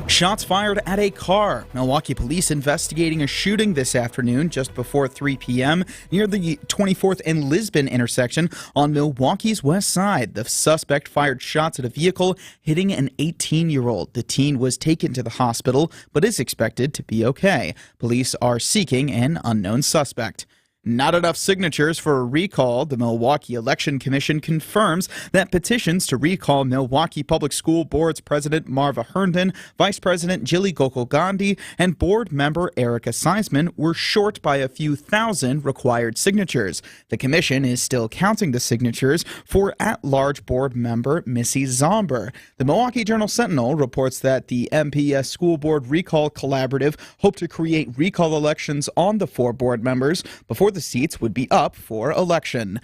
Shots fired at a car. Milwaukee police investigating a shooting this afternoon just before 3 p.m. near the 24th and Lisbon intersection on Milwaukee's west side. The suspect fired shots at a vehicle, hitting an 18-year-old. The teen was taken to the hospital, but is expected to be okay. Police are seeking an unknown suspect. Not enough signatures for a recall. The Milwaukee Election Commission confirms that petitions to recall Milwaukee Public School Board's President Marva Herndon, Vice President Jilly Gokul Gandhi, and board member Erica Seisman were short by a few thousand required signatures. The commission is still counting the signatures for at-large board member Missy Zomber. The Milwaukee Journal-Sentinel reports that the MPS School Board Recall Collaborative hoped to create recall elections on the 4 board members before the seats would be up for election.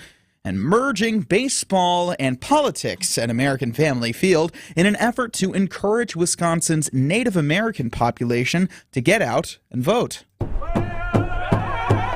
And merging baseball and politics at American Family Field in an effort to encourage Wisconsin's Native American population to get out and vote.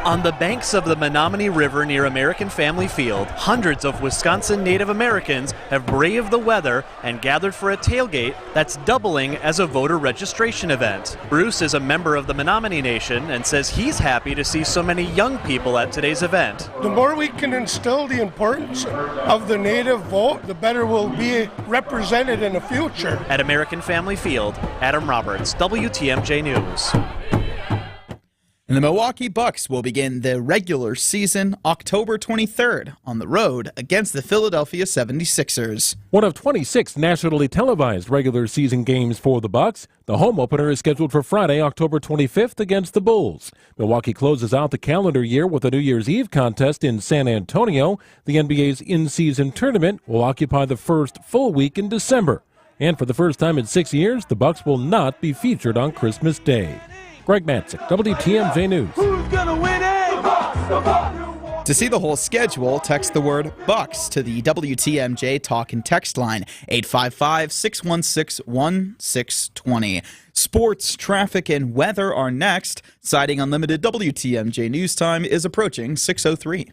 On the banks of the Menominee River near American Family Field, hundreds of Wisconsin Native Americans have braved the weather and gathered for a tailgate that's doubling as a voter registration event. Bruce is a member of the Menominee Nation and says he's happy to see so many young people at today's event. The more we can instill the importance of the Native vote, the better we'll be represented in the future. At American Family Field, Adam Roberts, WTMJ News. And the Milwaukee Bucks will begin the regular season October 23rd on the road against the Philadelphia 76ers. One of 26 nationally televised regular season games for the Bucks. The home opener is scheduled for Friday, October 25th against the Bulls. Milwaukee closes out the calendar year with a New Year's Eve contest in San Antonio. The NBA's in-season tournament will occupy the first full week in December. And for the first time in 6 years, the Bucks will not be featured on Christmas Day. Greg Matzik, WTMJ News. Who's gonna win it? The Bucks, the Bucks. To see the whole schedule, text the word Bucks to the WTMJ talk and text line 855-616-1620. Sports, traffic, and weather are next. Citing Unlimited, WTMJ News Time is approaching 6:03.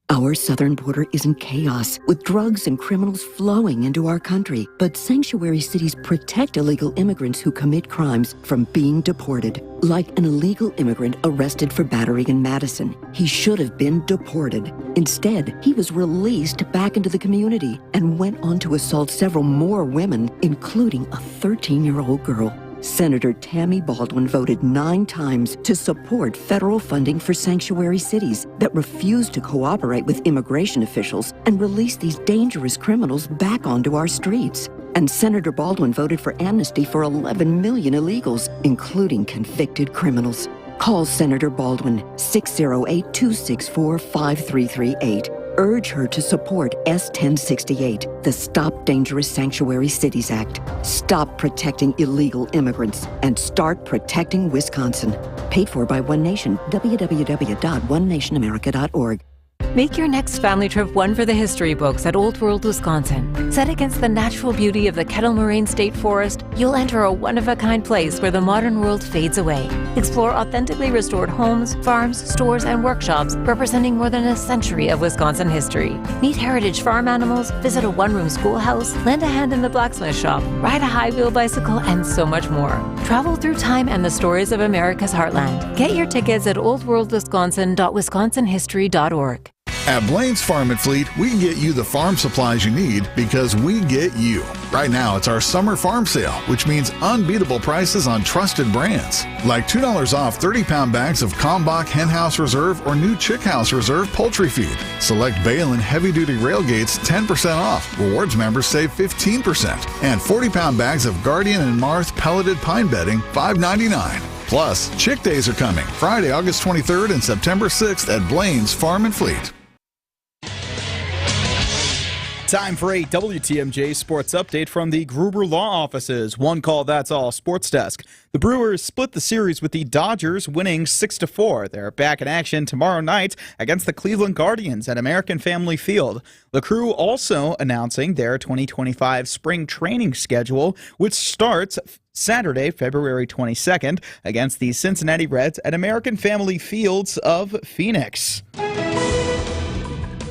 Our southern border is in chaos, with drugs and criminals flowing into our country. But sanctuary cities protect illegal immigrants who commit crimes from being deported. Like an illegal immigrant arrested for battery in Madison. He should have been deported. Instead, he was released back into the community and went on to assault several more women, including a 13-year-old girl. Senator Tammy Baldwin voted 9 times to support federal funding for sanctuary cities that refuse to cooperate with immigration officials and release these dangerous criminals back onto our streets. And Senator Baldwin voted for amnesty for 11 million illegals, including convicted criminals. Call Senator Baldwin, 608-264-5338. Urge her to support S-1068, the Stop Dangerous Sanctuary Cities Act. Stop protecting illegal immigrants and start protecting Wisconsin. Paid for by One Nation, www.onenationamerica.org. Make your next family trip one for the history books at Old World, Wisconsin. Set against the natural beauty of the Kettle Moraine State Forest, you'll enter a one-of-a-kind place where the modern world fades away. Explore authentically restored homes, farms, stores, and workshops representing more than a century of Wisconsin history. Meet heritage farm animals, visit a one-room schoolhouse, lend a hand in the blacksmith shop, ride a high-wheel bicycle, and so much more. Travel through time and the stories of America's heartland. Get your tickets at oldworldwisconsin.wisconsinhistory.org. At Blaine's Farm and Fleet, we can get you the farm supplies you need because we get you. Right now, it's our summer farm sale, which means unbeatable prices on trusted brands. Like $2 off 30-pound bags of Kalmbach Henhouse Reserve or New Chick House Reserve poultry feed. Select Bale and heavy-duty railgates 10% off. Rewards members save 15%. And 40-pound bags of Guardian and Marth pelleted pine bedding, $5.99. Plus, Chick Days are coming Friday, August 23rd and September 6th at Blaine's Farm and Fleet. Time for a WTMJ sports update from the Gruber Law Offices. One call, that's all. Sports Desk. The Brewers split the series with the Dodgers, winning 6-4. They're back in action tomorrow night against the Cleveland Guardians at American Family Field. The Crew also announcing their 2025 spring training schedule, which starts Saturday, February 22nd, against the Cincinnati Reds at American Family Fields of Phoenix.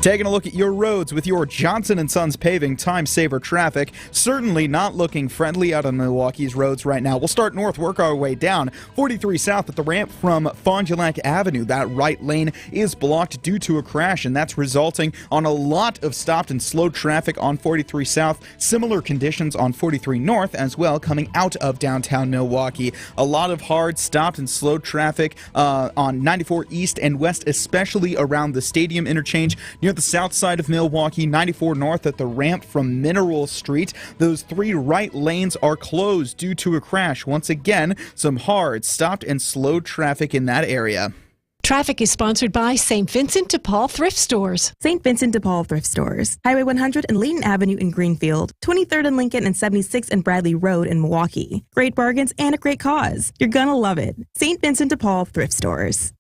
Taking a look at your roads with your Johnson & Sons Paving Time Saver traffic. Certainly not looking friendly out on Milwaukee's roads right now. We'll start north, work our way down. 43 south at the ramp from Fond du Lac Avenue. That right lane is blocked due to a crash, and that's resulting on a lot of stopped and slowed traffic on 43 south. Similar conditions on 43 north as well, coming out of downtown Milwaukee. A lot of hard stopped and slowed traffic on 94 east and west, especially around the stadium interchange near the south side of Milwaukee. 94 north at the ramp from Mineral Street. Those three right lanes are closed due to a crash. Once again, some hard stopped and slowed traffic in that area. Traffic is sponsored by St. Vincent de Paul Thrift Stores. St. Vincent de Paul Thrift Stores. Highway 100 and Layton Avenue in Greenfield. 23rd and Lincoln and 76th and Bradley Road in Milwaukee. Great bargains and a great cause. You're gonna love it. St. Vincent de Paul Thrift Stores.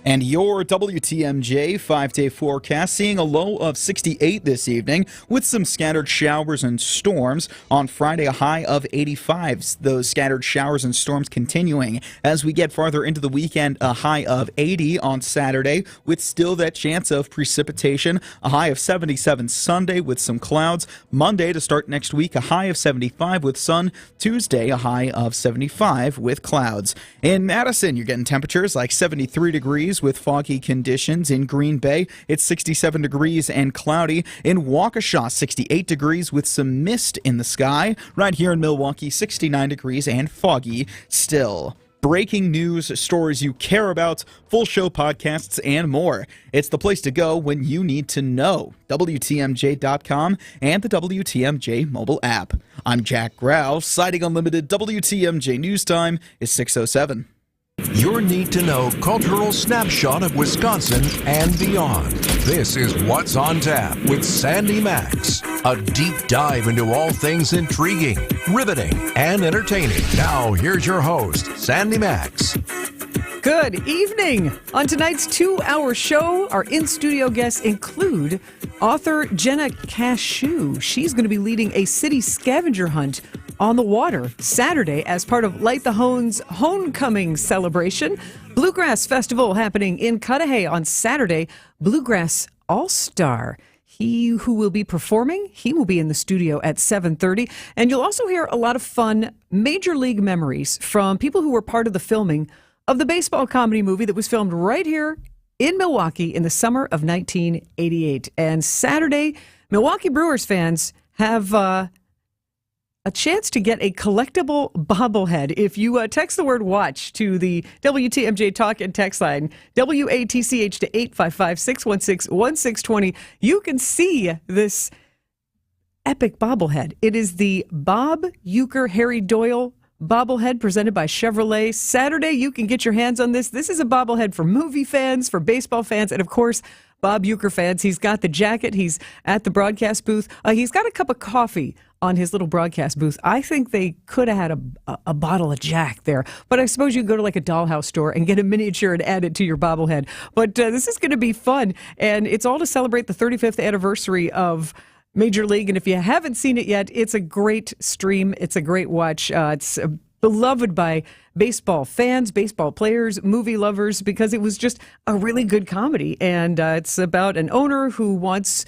And your WTMJ 5-day forecast, seeing a low of 68 this evening with some scattered showers and storms. On Friday, a high of 85. Those scattered showers and storms continuing as we get farther into the weekend. A high of 80 on Saturday with still that chance of precipitation. A high of 77 Sunday with some clouds. Monday to start next week, a high of 75 with sun. Tuesday, a high of 75 with clouds. In Madison, you're getting temperatures like 73 degrees with foggy conditions. In Green Bay, it's 67 degrees and cloudy. In Waukesha, 68 degrees with some mist in the sky. Right here in Milwaukee, 69 degrees and foggy still. Breaking news, stories you care about, full show podcasts, and more. It's the place to go when you need to know. WTMJ.com and the WTMJ mobile app. I'm Jack Grau, Siding Unlimited. WTMJ News Time is 6:07. Your need-to-know cultural snapshot of Wisconsin and beyond. This is What's on Tap with Sandy Maxx. A deep dive into all things intriguing, riveting, and entertaining. Now, here's your host, Sandy Maxx. Good evening. On tonight's 2-hour show, our in-studio guests include author Jenna Cashew. She's going to be leading a city scavenger hunt on the water Saturday as part of Light the Hone's Homecoming celebration. Bluegrass Festival happening in Cudahy on Saturday. Bluegrass All-Star. He who will be performing, he will be in the studio at 7:30. And you'll also hear a lot of fun Major League memories from people who were part of the filming of the baseball comedy movie that was filmed right here in Milwaukee in the summer of 1988. And Saturday, Milwaukee Brewers fans have a chance to get a collectible bobblehead. If you text the word watch to the WTMJ talk and text line, WATCH to 855-616-1620, you can see this epic bobblehead. It is the Bob Uecker Harry Doyle bobblehead presented by Chevrolet. Saturday, you can get your hands on this. This is a bobblehead for movie fans, for baseball fans, and of course, Bob Uecker fans. He's got the jacket. He's at the broadcast booth. He's got a cup of coffee on his little broadcast booth. I think they could have had a bottle of Jack there. But I suppose you can go to like a dollhouse store and get a miniature and add it to your bobblehead. But this is going to be fun. And it's all to celebrate the 35th anniversary of Major League. And if you haven't seen it yet, it's a great stream. It's a great watch. It's beloved by baseball fans, baseball players, movie lovers, because it was just a really good comedy. And it's about an owner who wants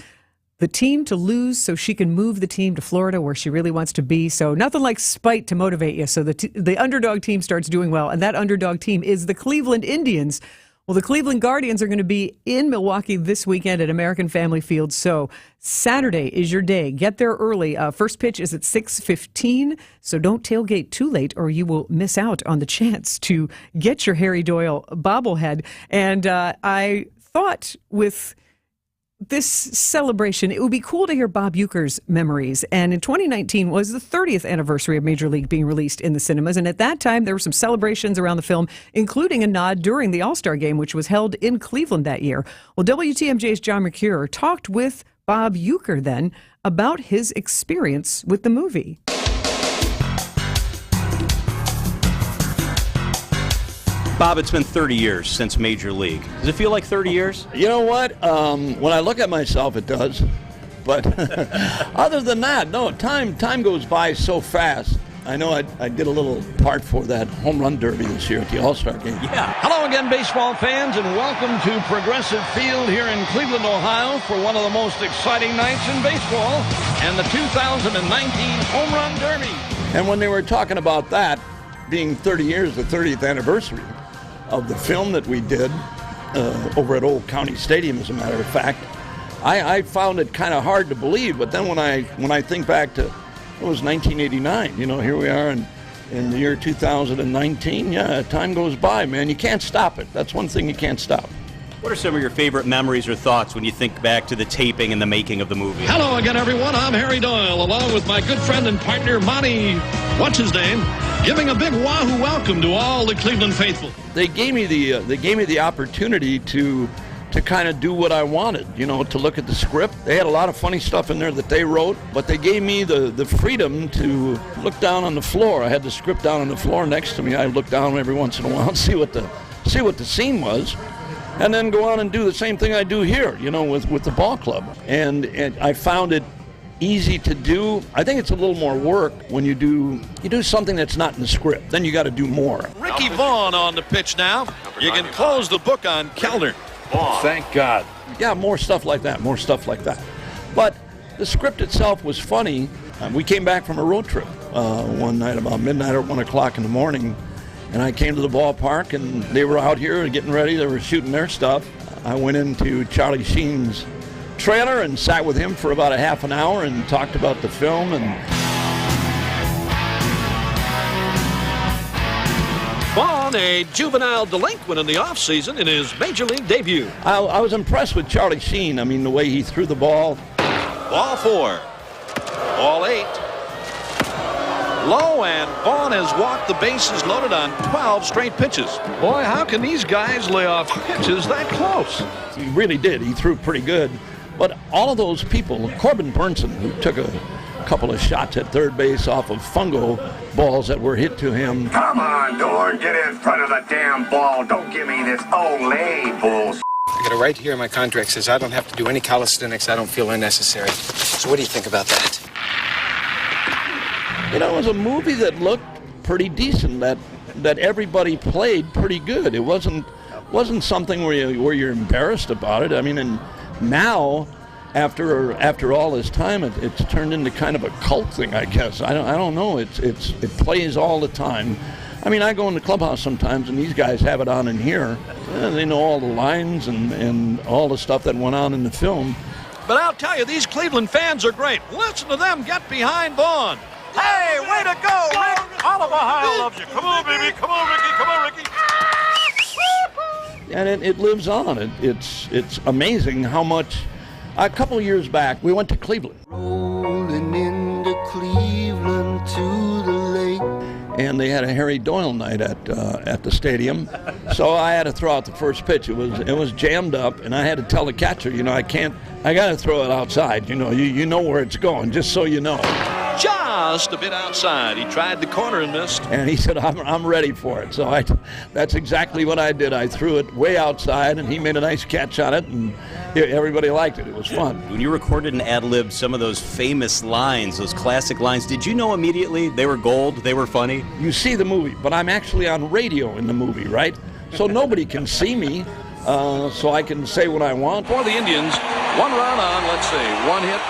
the team to lose so she can move the team to Florida where she really wants to be. So nothing like spite to motivate you. So the underdog team starts doing well. And that underdog team is the Cleveland Indians. Well, the Cleveland Guardians are going to be in Milwaukee this weekend at American Family Field. So Saturday is your day. Get there early. First pitch is at 6:15. So don't tailgate too late or you will miss out on the chance to get your Harry Doyle bobblehead. And I thought with this celebration, it would be cool to hear Bob Uecker's memories. And in 2019 was the 30th anniversary of Major League being released in the cinemas. And at that time, there were some celebrations around the film, including a nod during the All-Star Game, which was held in Cleveland that year. Well, WTMJ's John McCure talked with Bob Uecker then about his experience with the movie. Bob, it's been 30 years since Major League. Does it feel like 30 years? You know what? When I look at myself, it does. But other than that, no, time goes by so fast. I know I did a little part for that home run derby this year at the All-Star game. Yeah. Hello again, baseball fans, and welcome to Progressive Field here in Cleveland, Ohio, for one of the most exciting nights in baseball and the 2019 Home Run Derby. And when they were talking about that being 30 years, the 30th anniversary of the film that we did over at Old County Stadium, as a matter of fact, I found it kind of hard to believe. But then when I think back to, it was 1989, here we are in the year 2019. Yeah, time goes by, man. You can't stop it. That's one thing you can't stop. What are some of your favorite memories or thoughts when you think back to the taping and the making of the movie? Hello again, everyone. I'm Harry Doyle, along with my good friend and partner, Monty, giving a big wahoo welcome to all the Cleveland faithful. They gave me the opportunity to kind of do what I wanted, to look at the script. They had a lot of funny stuff in there that they wrote, but they gave me the freedom to look down on the floor. I had the script down on the floor next to me. I look down every once in a while and see what the scene was, and then go on and do the same thing I do here, with the ball club. And I found it easy to do. I think it's a little more work when you do something that's not in the script. Then you got to do more. Ricky Vaughn on the pitch now. You can close the book on Kellner. Thank God. Yeah, more stuff like that. But the script itself was funny. We came back from a road trip one night about midnight or 1 o'clock in the morning, and I came to the ballpark, and they were out here getting ready. They were shooting their stuff. I went into Charlie Sheen's trailer and sat with him for about a half an hour and talked about the film. And Vaughn, a juvenile delinquent in the offseason in his major league debut. I was impressed with Charlie Sheen. I mean, the way he threw the ball. Ball 4. Ball 8. Low, and Vaughn has walked the bases loaded on 12 straight pitches. Boy, how can these guys lay off pitches that close? He really did. He threw pretty good. But all of those people, Corbin Burnson, who took a couple of shots at third base off of fungo balls that were hit to him. Come on, Dorn, get in front of the damn ball. Don't give me this Olay bullshit. I got it right here in my contract. Says I don't have to do any calisthenics. I don't feel unnecessary. So what do you think about that? It was a movie that looked pretty decent, that everybody played pretty good. It wasn't something where you're embarrassed about it. I mean, and now, after all this time, it's turned into kind of a cult thing, I guess. I don't know. It plays all the time. I mean, I go in the clubhouse sometimes, and these guys have it on in here. They know all the lines and all the stuff that went on in the film. But I'll tell you, these Cleveland fans are great. Listen to them get behind Vaughn. Hey, way to go, Rick! All of Ohio loves you. Come on, baby. Come on, Ricky. Come on, Ricky. And it lives on. It's amazing how much. A couple of years back, we went to Cleveland. Rolling into Cleveland to the lake. And they had a Harry Doyle night at the stadium, so I had to throw out the first pitch. It was jammed up, and I had to tell the catcher, I got to throw it outside. You know where it's going, just so you know. Just a bit outside. He tried the corner and missed. And he said, I'm ready for it. So that's exactly what I did. I threw it way outside, and he made a nice catch on it, and everybody liked it. It was fun. When you recorded and ad-libbed some of those famous lines, those classic lines, did you know immediately they were gold, they were funny? You see the movie, but I'm actually on radio in the movie, right? So nobody can see me, so I can say what I want. For the Indians, 1 run on, let's see, 1 hit.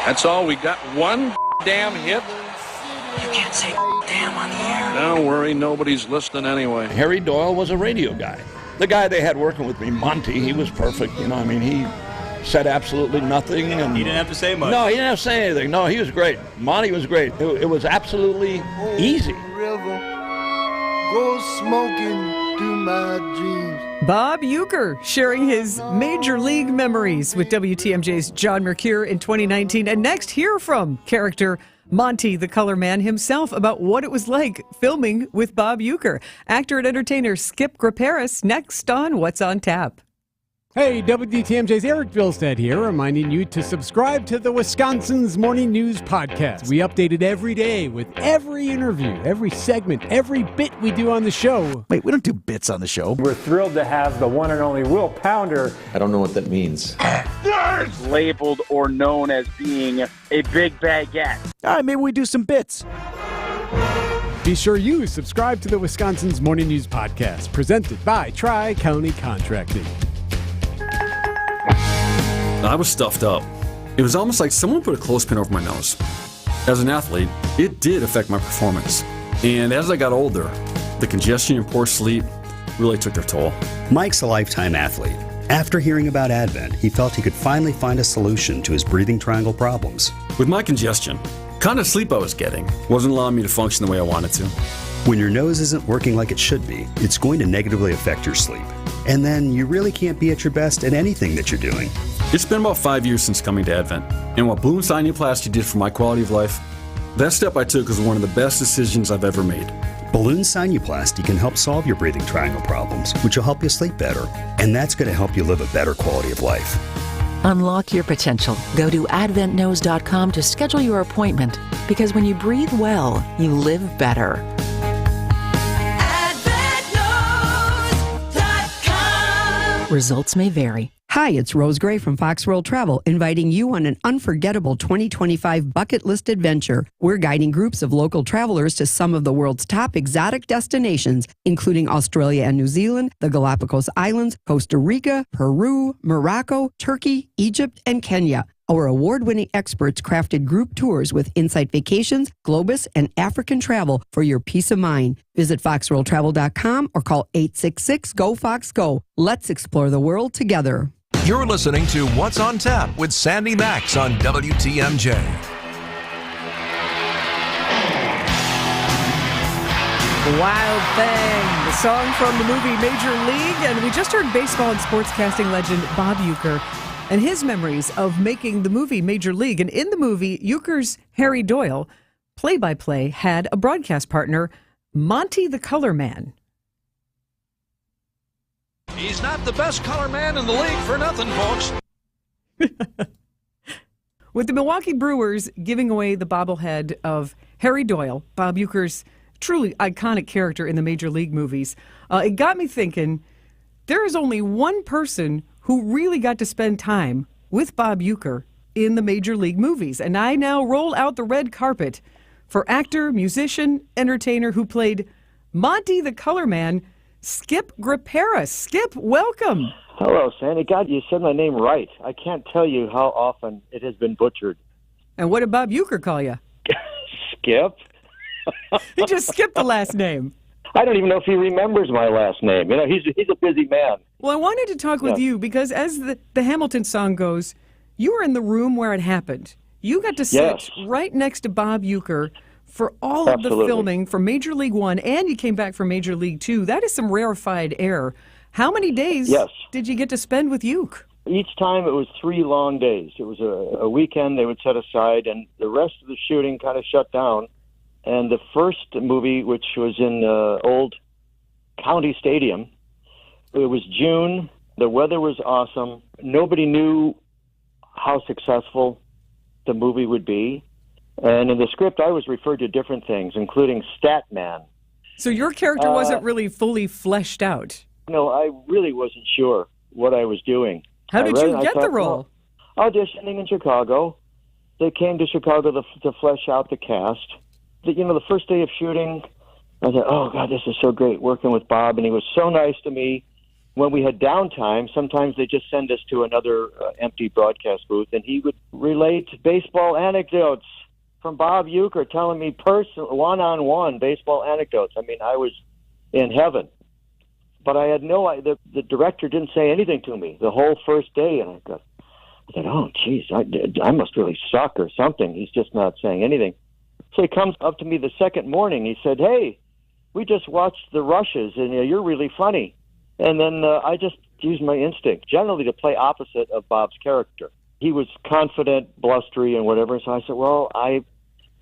That's all. We got 1 damn hit. You can't say damn on the air. Don't worry, nobody's listening anyway. Harry Doyle was a radio guy. The guy they had working with me, Monty, he was perfect. He said absolutely nothing. And he didn't have to say much. No, he didn't have to say anything. No, he was great. Monty was great. It was absolutely easy. River, go smoking through my dreams. Bob Uecker sharing his major league memories with WTMJ's John Mercure in 2019. And next, hear from character Monty, the color man himself, about what it was like filming with Bob Uecker. Actor and entertainer Skip Graperis next on What's on Tap. Hey, WTMJ's Eric Vilstead here, reminding you to subscribe to the Wisconsin's Morning News Podcast. We update it every day with every interview, every segment, every bit we do on the show. Wait, we don't do bits on the show. We're thrilled to have the one and only Will Pounder. I don't know what that means. Labeled or known as being a big baguette. All right, maybe we do some bits. Be sure you subscribe to the Wisconsin's Morning News Podcast, presented by Tri-County Contracting. I was stuffed up. It was almost like someone put a clothespin over my nose. As an athlete, it did affect my performance. And as I got older, the congestion and poor sleep really took their toll. Mike's a lifetime athlete. After hearing about Advent, he felt he could finally find a solution to his breathing triangle problems. With my congestion, the kind of sleep I was getting wasn't allowing me to function the way I wanted to. When your nose isn't working like it should be, it's going to negatively affect your sleep. And then you really can't be at your best at anything that you're doing. It's been about 5 years since coming to Advent, and what balloon sinuplasty did for my quality of life, that step I took was one of the best decisions I've ever made. Balloon sinuplasty can help solve your breathing triangle problems, which will help you sleep better. And that's going to help you live a better quality of life. Unlock your potential. Go to adventknows.com to schedule your appointment, because when you breathe well, you live better. Results may vary. Hi, it's Rose Gray from Fox World Travel, inviting you on an unforgettable 2025 bucket list adventure. We're guiding groups of local travelers to some of the world's top exotic destinations, including Australia and New Zealand, the Galapagos Islands, Costa Rica, Peru, Morocco, Turkey, Egypt, and Kenya. Our award-winning experts crafted group tours with Insight Vacations, Globus, and African Travel for your peace of mind. Visit foxworldtravel.com or call 866-GO-FOX-GO. Let's explore the world together. You're listening to What's on Tap with Sandy Maxx on WTMJ. Wild Thing, the song from the movie Major League. And we just heard baseball and sportscasting legend Bob Uecker and his memories of making the movie Major League. And in the movie, Uecker's Harry Doyle, play-by-play, had a broadcast partner, Monty the Color Man. He's not the best color man in the league for nothing, folks. With the Milwaukee Brewers giving away the bobblehead of Harry Doyle, Bob Uecker's truly iconic character in the Major League movies, it got me thinking, there is only one person who really got to spend time with Bob Uecker in the Major League movies. And I now roll out the red carpet for actor, musician, entertainer who played Monty the Color Man, Skip Grapera. Skip, welcome. Hello, Sandy. God, you said my name right. I can't tell you how often it has been butchered. And what did Bob Uecker call you? Skip? He just skipped the last name. I don't even know if he remembers my last name. You know, he's a busy man. Well, I wanted to talk with you because as the Hamilton song goes, you were in the room where it happened. You got to sit right next to Bob Uecker for all of the filming for Major League One, and you came back for Major League Two. That is some rarefied air. How many days did you get to spend with Uecker? Each time it was 3 long days. It was a weekend they would set aside, and the rest of the shooting kind of shut down. And the first movie, which was in old County Stadium, it was June. The weather was awesome. Nobody knew how successful the movie would be. And in the script, I was referred to different things, including Statman. So your character wasn't really fully fleshed out? No, I really wasn't sure what I was doing. How did you get the role? Auditioning in Chicago. They came to Chicago to flesh out the cast. The first day of shooting, I thought, oh, God, this is so great working with Bob. And he was so nice to me. When we had downtime, sometimes they just send us to another empty broadcast booth, and he would relate baseball anecdotes from Bob Uecker, telling me one-on-one baseball anecdotes. I mean, I was in heaven. But I had the director didn't say anything to me the whole first day, and I thought, oh, geez, I must really suck or something. He's just not saying anything. So he comes up to me the second morning. He said, hey, we just watched The Rushes, and you're really funny. And then I just used my instinct, generally to play opposite of Bob's character. He was confident, blustery, and whatever. So I said, well, I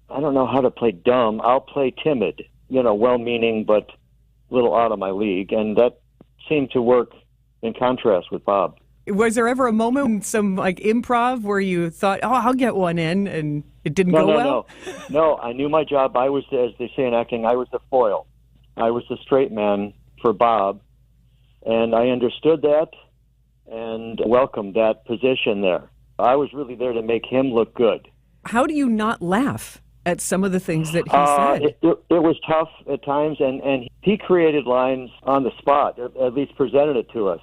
don't know how to play dumb. I'll play timid, well-meaning, but a little out of my league. And that seemed to work in contrast with Bob. Was there ever a moment, some improv, where you thought, oh, I'll get one in, and it didn't go well? No, I knew my job. I was, as they say in acting, I was the foil. I was the straight man for Bob. And I understood that and welcomed that position there. I was really there to make him look good. How do you not laugh at some of the things that he said. It was tough at times, and he created lines on the spot, at least presented it to us.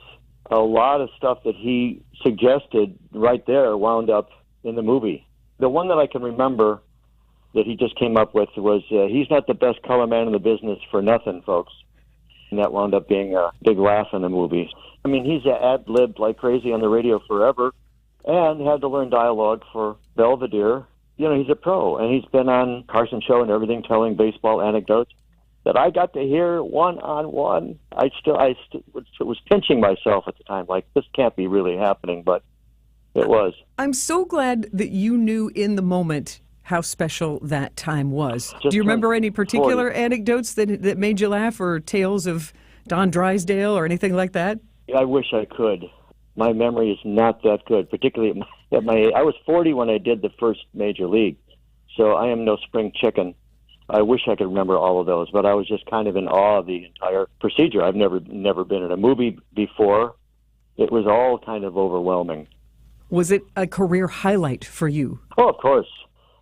A lot of stuff that he suggested right there wound up in the movie. The one that I can remember that he just came up with was, he's not the best color man in the business for nothing, folks. And that wound up being a big laugh in the movie. I mean, he's ad-libbed like crazy on the radio forever and had to learn dialogue for Belvedere. You know, he's a pro, and he's been on Carson Show and everything, telling baseball anecdotes that I got to hear one-on-one. I was pinching myself at the time, like, this can't be really happening, but it was. I'm so glad that you knew in the moment how special that time was. Do you remember any particular anecdotes that made you laugh, or tales of Don Drysdale or anything like that? I wish I could. My memory is not that good, particularly at my age. I was 40 when I did the first Major League, so I am no spring chicken. I wish I could remember all of those, but I was just kind of in awe of the entire procedure. I've never been in a movie before. It was all kind of overwhelming. Was it a career highlight for you? Oh, of course.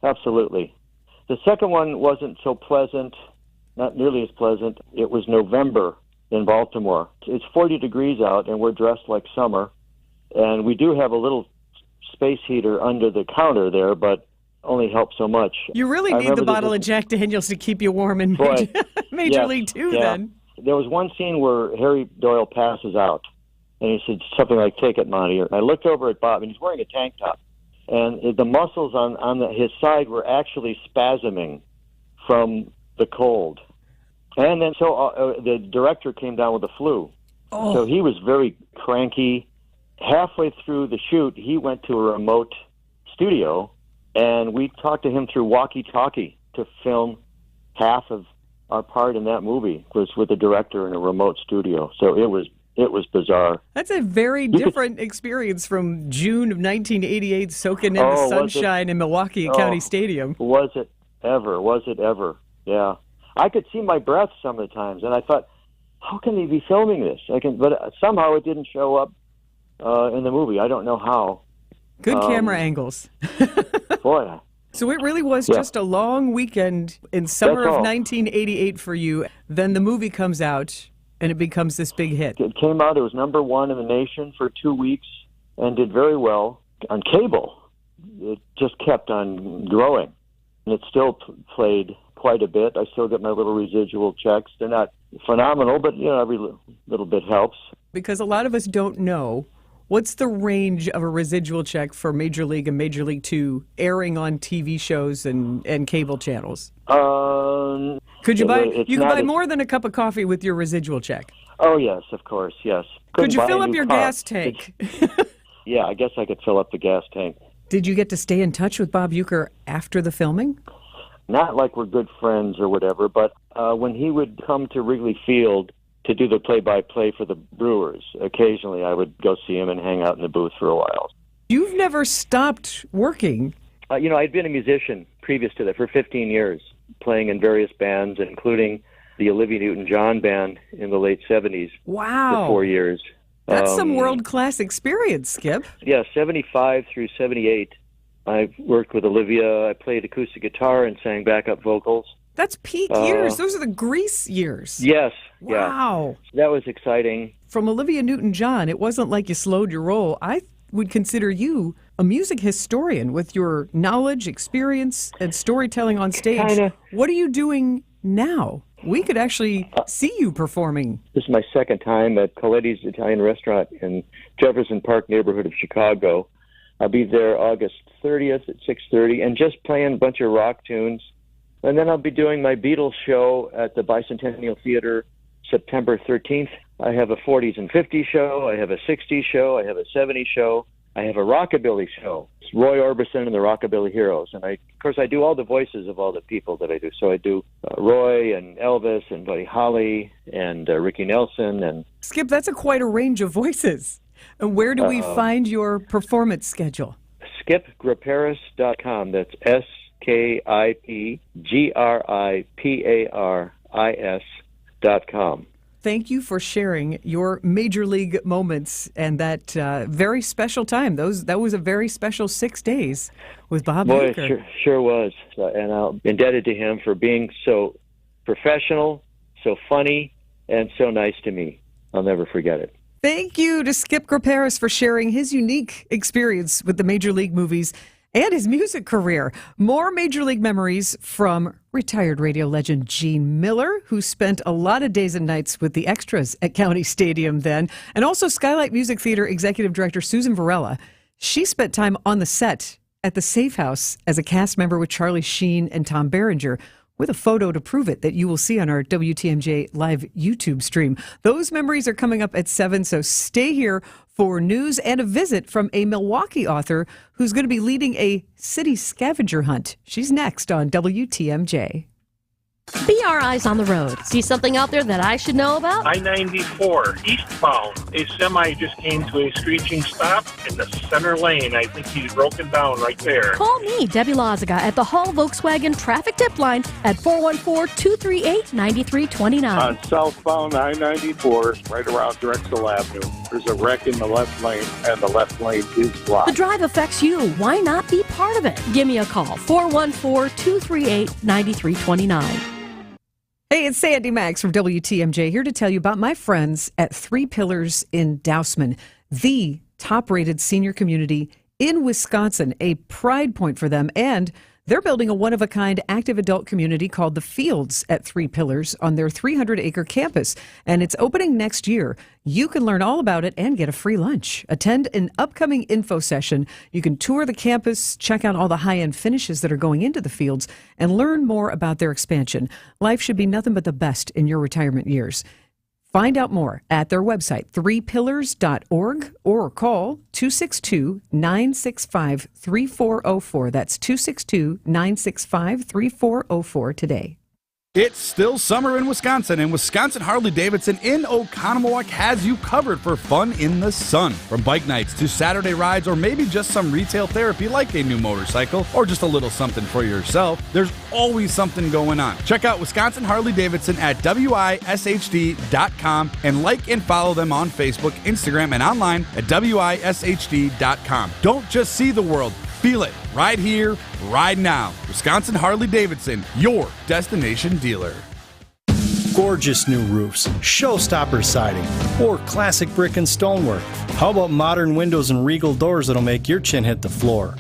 Absolutely. The second one wasn't so pleasant, not nearly as pleasant. It was November in Baltimore. It's 40 degrees out, and we're dressed like summer. And we do have a little space heater under the counter there, but only helps so much. You really need the bottle of Jack Daniels to keep you warm in Major League 2, then. There was one scene where Harry Doyle passes out, and he said something like, "Take it, Monty." I looked over at Bob, and he's wearing a tank top. And the muscles on his side were actually spasming from the cold. And then the director came down with the flu. Oh. So he was very cranky. Halfway through the shoot, he went to a remote studio, and we talked to him through walkie-talkie to film half of our part in that movie. It was with the director in a remote studio. So it was bizarre. That's a very different experience from June of 1988, soaking in the sunshine in Milwaukee County Stadium. Was it ever? Yeah. I could see my breath some of the times, and I thought, how can they be filming this? But somehow it didn't show up in the movie. I don't know how. Good camera angles. Boy. So it really was just a long weekend in summer of 1988 for you. Then the movie comes out, and it becomes this big hit. It came out, it was number one in the nation for 2 weeks and did very well on cable. It just kept on growing. And it still played quite a bit. I still get my little residual checks. They're not phenomenal, but every little bit helps. Because a lot of us don't know, what's the range of a residual check for Major League and Major League 2 airing on TV shows and cable channels? Could you buy more than a cup of coffee with your residual check? Oh, yes, of course, yes. Could you fill up your gas tank? Yeah, I guess I could fill up the gas tank. Did you get to stay in touch with Bob Uecker after the filming? Not like we're good friends or whatever, but when he would come to Wrigley Field to do the play-by-play for the Brewers, occasionally I would go see him and hang out in the booth for a while. You've never stopped working. I'd been a musician previous to that for 15 years, playing in various bands, including the Olivia Newton-John band in the late 70s. Wow. For 4 years. That's some world-class experience, Skip. Yeah, 75 through 78. I worked with Olivia. I played acoustic guitar and sang backup vocals. That's peak years. Those are the Grease years. Yes. Wow. Yeah. That was exciting. From Olivia Newton-John, it wasn't like you slowed your roll. I would consider you a music historian with your knowledge, experience, and storytelling on stage. Kinda. What are you doing now? We could actually see you performing. This is my second time at Coletti's Italian Restaurant in Jefferson Park neighborhood of Chicago. I'll be there August 30th at 6:30 and just playing a bunch of rock tunes. And then I'll be doing my Beatles show at the Bicentennial Theater September 13th. I have a 40s and 50s show. I have a 60s show. I have a 70s show. I have a rockabilly show. It's Roy Orbison and the Rockabilly Heroes. And of course, I do all the voices of all the people that I do. So I do Roy and Elvis and Buddy Holly and Ricky Nelson. And Skip, that's quite a range of voices. And where do we find your performance schedule? SkipGriparis.com. That's SkipGriparis.com. thank you for sharing your Major League moments and that very special time. That was a very special 6 days with Bob Boy, Uecker. it sure was. And I'm indebted to him for being so professional, so funny, and so nice to me. I'll never forget it. Thank you to Skip Graperis for sharing his unique experience with the Major League movies and his music career. More Major League memories from retired radio legend Gene Miller, who spent a lot of days and nights with the extras at County Stadium then, and also Skylight Music Theater Executive Director Susan Varela. She spent time on the set at the Safe House as a cast member with Charlie Sheen and Tom Berenger, with a photo to prove it that you will see on our WTMJ live YouTube stream. Those memories are coming up at 7, so stay here for news and a visit from a Milwaukee author who's going to be leading a city scavenger hunt. She's next on WTMJ. Be our eyes on the road. See something out there that I should know about? I-94, eastbound. A semi just came to a screeching stop in the center lane. I think he's broken down right there. Call me, Debbie Lazaga, at the Hall Volkswagen traffic tip line at 414-238-9329. On southbound I-94, right around Drexel Avenue, there's a wreck in the left lane, and the left lane is blocked. The drive affects you. Why not be part of it? Give me a call, 414-238-9329. Hey, it's Sandy Maxx from WTMJ here to tell you about my friends at 3 Pillars in Dousman, the top-rated senior community in Wisconsin, a pride point for them. And they're building a one-of-a-kind active adult community called The Fields at 3 Pillars on their 300-acre campus. And it's opening next year. You can learn all about it and get a free lunch. Attend an upcoming info session. You can tour the campus, check out all the high-end finishes that are going into the Fields, and learn more about their expansion. Life should be nothing but the best in your retirement years. Find out more at their website, 3pillars.org, or call 262-965-3404. That's 262-965-3404 today. It's still summer in Wisconsin, and Wisconsin Harley-Davidson in Oconomowoc has you covered for fun in the sun. From bike nights to Saturday rides, or maybe just some retail therapy like a new motorcycle, or just a little something for yourself, there's always something going on. Check out Wisconsin Harley-Davidson at wishd.com and like and follow them on Facebook, Instagram, and online at wishd.com. Don't just see the world. Feel it right here, right now. Wisconsin Harley-Davidson, your destination dealer. Gorgeous new roofs, showstopper siding, or classic brick and stonework. How about modern windows and regal doors that'll make your chin hit the floor?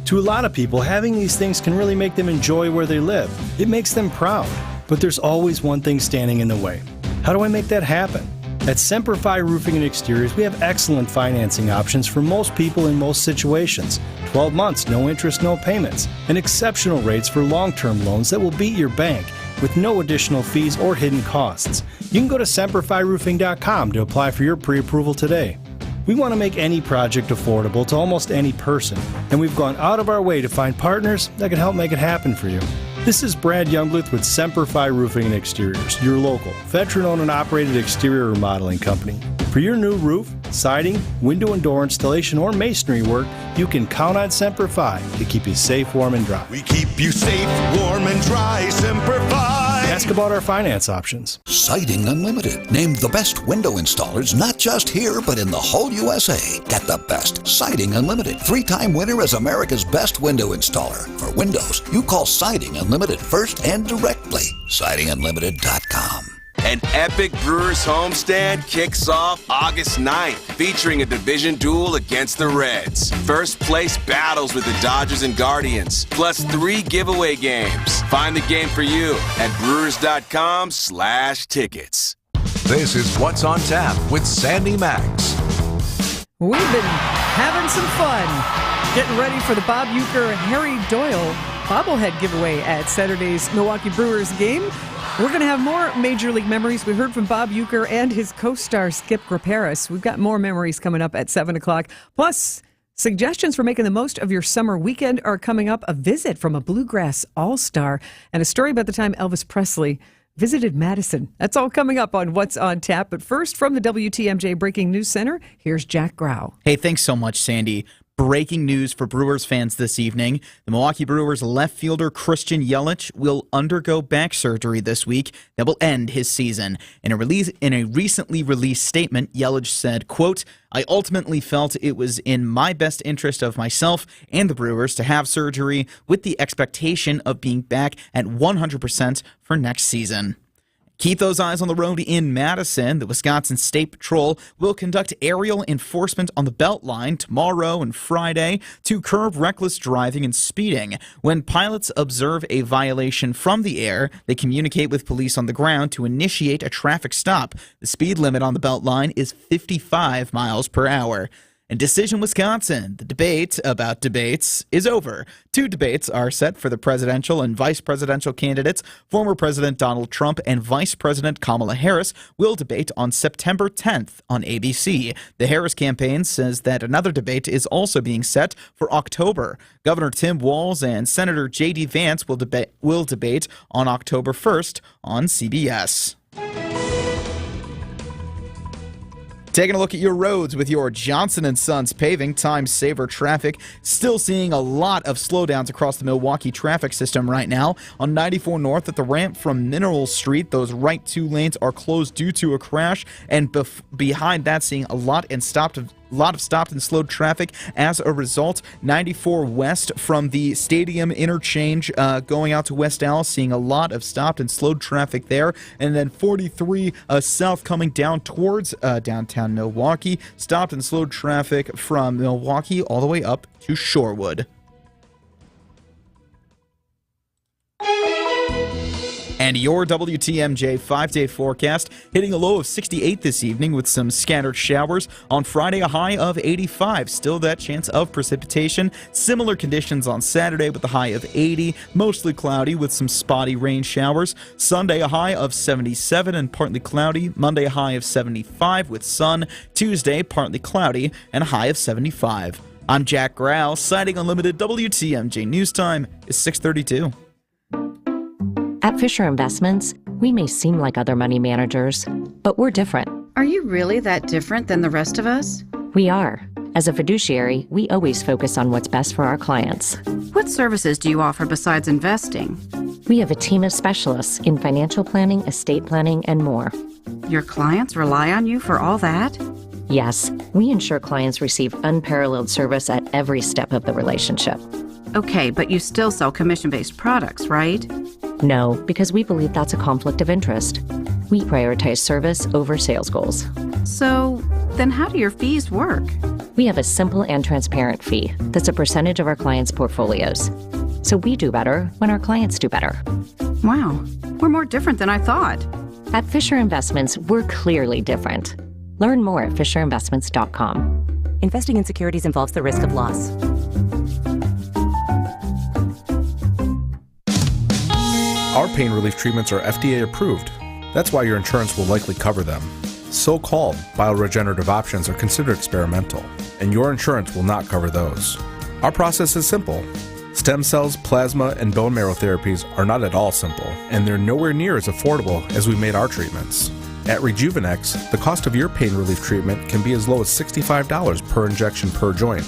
To a lot of people, having these things can really make them enjoy where they live. It makes them proud. But there's always one thing standing in the way. How do I make that happen? At Semperfi Roofing and Exteriors, we have excellent financing options for most people in most situations. 12 months, no interest, no payments, and exceptional rates for long-term loans that will beat your bank with no additional fees or hidden costs. You can go to SemperfiRoofing.com to apply for your pre-approval today. We want to make any project affordable to almost any person, and we've gone out of our way to find partners that can help make it happen for you. This is Brad Youngbluth with Semperfi Roofing and Exteriors, your local, veteran-owned and operated exterior remodeling company. For your new roof, siding, window and door installation, or masonry work, you can count on Semperfi to keep you safe, warm, and dry. We keep you safe, warm, and dry. Semperfi. Ask about our finance options. Siding Unlimited, named the best window installers, not just here, but in the whole USA. Get the best. Siding Unlimited, 3-time winner as America's best window installer. For windows, you call Siding Unlimited first and directly. SidingUnlimited.com. An epic Brewers homestand kicks off August 9th, featuring a division duel against the Reds. First place battles with the Dodgers and Guardians, plus 3 giveaway games. Find the game for you at brewers.com/tickets. This is What's on Tap with Sandy Maxx. We've been having some fun getting ready for the Bob Uecker Harry Doyle bobblehead giveaway at Saturday's Milwaukee Brewers game. We're going to have more Major League memories. We heard from Bob Uecker and his co-star Skip Graperis. We've got more memories coming up at 7 o'clock. Plus, suggestions for making the most of your summer weekend are coming up. A visit from a bluegrass all-star and a story about the time Elvis Presley visited Madison. That's all coming up on What's on Tap. But first, from the WTMJ Breaking News Center, here's Jack Grau. Hey, thanks so much, Sandy. Breaking news for Brewers fans this evening. The Milwaukee Brewers left fielder Christian Yelich will undergo back surgery this week that will end his season. In a recently released statement, Yelich said, quote, "I ultimately felt it was in my best interest of myself and the Brewers to have surgery with the expectation of being back at 100% for next season." Keep those eyes on the road in Madison. The Wisconsin State Patrol will conduct aerial enforcement on the Beltline tomorrow and Friday to curb reckless driving and speeding. When pilots observe a violation from the air, they communicate with police on the ground to initiate a traffic stop. The speed limit on the Beltline is 55 miles per hour. In Decision, Wisconsin, the debate about debates is over. 2 debates are set for the presidential and vice presidential candidates. Former President Donald Trump and Vice President Kamala Harris will debate on September 10th on ABC. The Harris campaign says that another debate is also being set for October. Governor Tim Walz and Senator J.D. Vance will debate on October 1st on CBS. Taking a look at your roads with your Johnson & Sons Paving Time Saver traffic. Still seeing a lot of slowdowns across the Milwaukee traffic system right now. On 94 North at the ramp from Mineral Street, those right 2 lanes are closed due to a crash. And behind that, seeing a lot of stopped and slowed traffic as a result. 94 West from the Stadium interchange going out to West Dallas, seeing a lot of stopped and slowed traffic there. And then 43 South coming down towards downtown Milwaukee. Stopped and slowed traffic from Milwaukee all the way up to Shorewood. And your WTMJ 5-day forecast, hitting a low of 68 this evening with some scattered showers. On Friday, a high of 85. Still that chance of precipitation. Similar conditions on Saturday with a high of 80. Mostly cloudy with some spotty rain showers. Sunday, a high of 77 and partly cloudy. Monday, a high of 75 with sun. Tuesday, partly cloudy and a high of 75. I'm Jack Grau, citing Unlimited. WTMJ News Time is 6:32. At Fisher Investments, we may seem like other money managers, but we're different. Are you really that different than the rest of us? We are. As a fiduciary, we always focus on what's best for our clients. What services do you offer besides investing? We have a team of specialists in financial planning, estate planning, and more. Your clients rely on you for all that? Yes, we ensure clients receive unparalleled service at every step of the relationship. Okay, but you still sell commission-based products, right? No, because we believe that's a conflict of interest. We prioritize service over sales goals. So, then how do your fees work? We have a simple and transparent fee that's a percentage of our clients' portfolios. So we do better when our clients do better. Wow, we're more different than I thought. At Fisher Investments, we're clearly different. Learn more at FisherInvestments.com. Investing in securities involves the risk of loss. Our pain relief treatments are FDA approved. That's why your insurance will likely cover them. So-called bioregenerative options are considered experimental, and your insurance will not cover those. Our process is simple. Stem cells, plasma, and bone marrow therapies are not at all simple, and they're nowhere near as affordable as we made our treatments. At Rejuvenex, the cost of your pain relief treatment can be as low as $65 per injection per joint.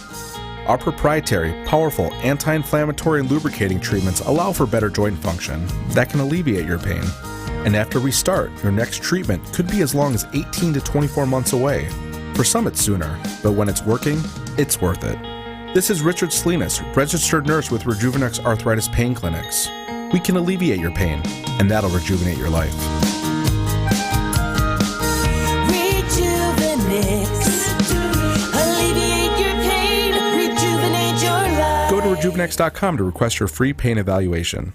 Our proprietary, powerful, anti-inflammatory and lubricating treatments allow for better joint function that can alleviate your pain. And after we start, your next treatment could be as long as 18 to 24 months away. For some, it's sooner, but when it's working, it's worth it. This is Richard Salinas, registered nurse with Rejuvenex Arthritis Pain Clinics. We can alleviate your pain, and that'll rejuvenate your life. Go to Rejuvenex.com to request your free pain evaluation.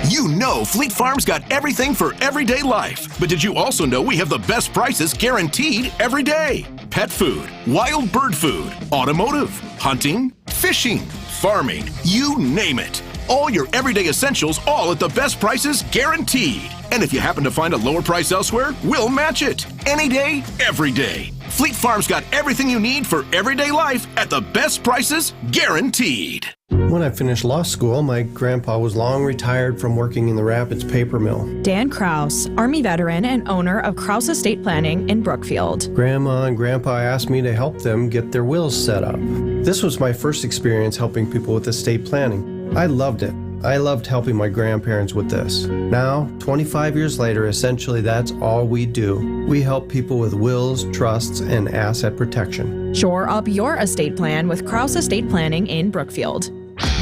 You know Fleet Farm's got everything for everyday life. But did you also know we have the best prices guaranteed every day? Pet food, wild bird food, automotive, hunting, fishing, farming, you name it. All your everyday essentials, all at the best prices guaranteed. And if you happen to find a lower price elsewhere, we'll match it. Any day, every day. Fleet Farm's got everything you need for everyday life at the best prices, guaranteed. When I finished law school, my grandpa was long retired from working in the Rapids paper mill. Dan Krause, Army veteran and owner of Krause Estate Planning in Brookfield. Grandma and Grandpa asked me to help them get their wills set up. This was my first experience helping people with estate planning. I loved it. I loved helping my grandparents with this. Now, 25 years later, essentially that's all we do. We help people with wills, trusts, and asset protection. Shore up your estate plan with Krause Estate Planning in Brookfield.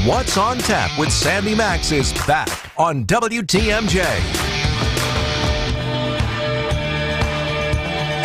What's on Tap with Sandy Maxx is back on WTMJ.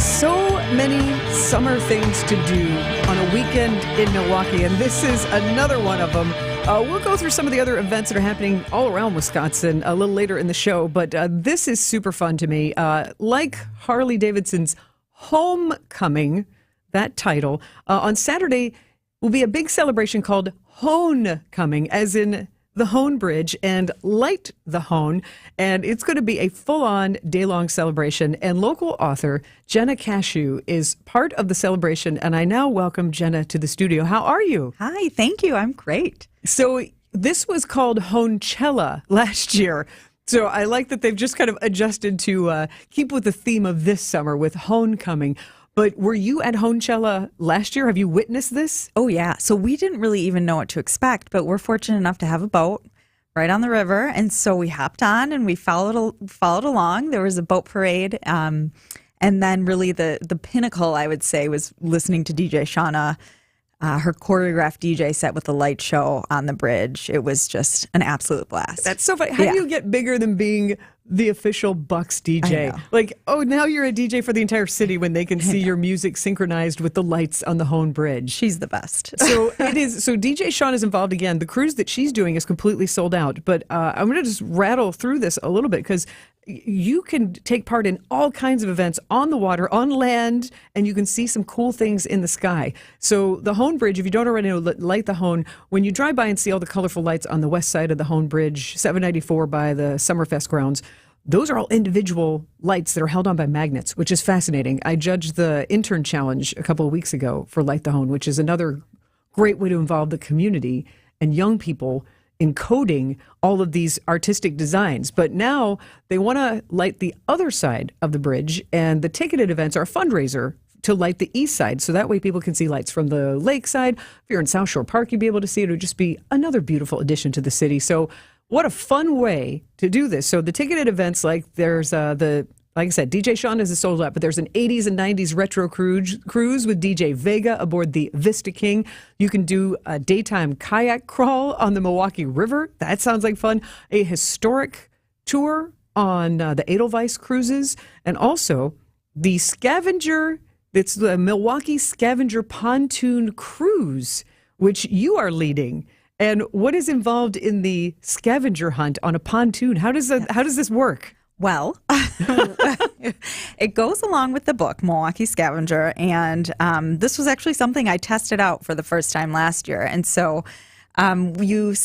So many summer things to do on a weekend in Milwaukee, and this is another one of them. We'll go through some of the other events that are happening all around Wisconsin a little later in the show, but this is super fun to me. Like Harley-Davidson's Homecoming, that title, on Saturday will be a big celebration called Homecoming, as in the Hone Bridge and Light the Hone. And it's going to be a full-on day-long celebration. And local author Jenna Cashew is part of the celebration. And I now welcome Jenna to the studio. How are you? Hi, thank you. I'm great. So this was called Honechella last year. So I like that they've just kind of adjusted to keep with the theme of this summer with Homecoming. But were you at Honechella last year? Have you witnessed this? Oh, yeah. So we didn't really even know what to expect, but we're fortunate enough to have a boat right on the river. And so we hopped on and we followed along. There was a boat parade. And then really the pinnacle, I would say, was listening to DJ Shauna, her choreographed DJ set with the light show on the bridge. It was just an absolute blast. That's so funny. How do you get bigger than being the official Bucks DJ? Like, oh, now you're a DJ for the entire city when they can see your music synchronized with the lights on the Hone Bridge. She's the best. So it is. So DJ Shawn is involved again. The cruise that she's doing is completely sold out. But I'm going to just rattle through this a little bit because you can take part in all kinds of events on the water, on land, and you can see some cool things in the sky. So the Hone Bridge, if you don't already know, Light the Hone, when you drive by and see all the colorful lights on the west side of the Hone Bridge, 794 by the Summerfest grounds, those are all individual lights that are held on by magnets, which is fascinating. I judged the intern challenge a couple of weeks ago for Light the Hone, which is another great way to involve the community and young people in coding all of these artistic designs. But now they want to light the other side of the bridge, and the ticketed events are a fundraiser to light the east side. So that way people can see lights from the lakeside. If you're in South Shore Park, you'd be able to see it. It would just be another beautiful addition to the city. So what a fun way to do this. So the ticketed events, like there's like I said, DJ Shawn is sold out, but there's an 80s and 90s retro cruise with DJ Vega aboard the Vista King. You can do a daytime kayak crawl on the Milwaukee River. That sounds like fun. A historic tour on the Edelweiss cruises, and also the Scavenger. It's the Milwaukee Scavenger Pontoon Cruise, which you are leading. And what is involved in the scavenger hunt on a pontoon? How does this work? Well, it goes along with the book, Milwaukee Scavenger, and this was actually something I tested out for the first time last year. And so you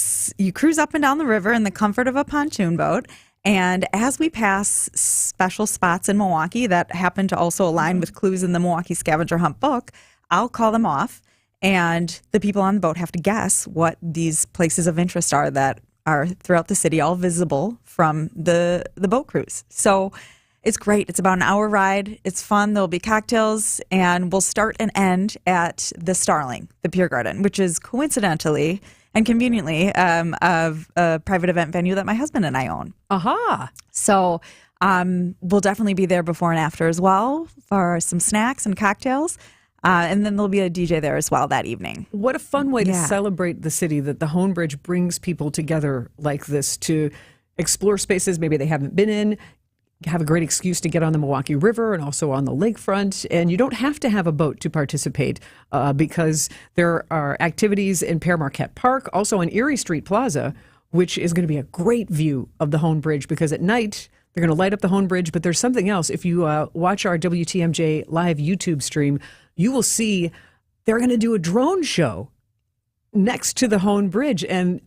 cruise up and down the river in the comfort of a pontoon boat, and as we pass special spots in Milwaukee that happen to also align with clues in the Milwaukee Scavenger Hunt book, I'll call them off, and the people on the boat have to guess what these places of interest are that are throughout the city, all visible from the boat cruise. So it's great. It's about an hour ride. It's fun. There'll be cocktails, and we'll start and end at the Starling, the Pier Garden, which is coincidentally and conveniently of a private event venue that my husband and I own. Aha! So we'll definitely be there before and after as well for some snacks and cocktails. And then there'll be a DJ there as well that evening. What a fun way to celebrate the city that the Hone Bridge brings people together like this to explore spaces maybe they haven't been in, have a great excuse to get on the Milwaukee River and also on the lakefront. And you don't have to have a boat to participate because there are activities in Pere Marquette Park, also in Erie Street Plaza, which is going to be a great view of the Hone Bridge because at night they're going to light up the Hone Bridge. But there's something else. If you watch our WTMJ live YouTube stream, you will see they're going to do a drone show next to the Hone Bridge. And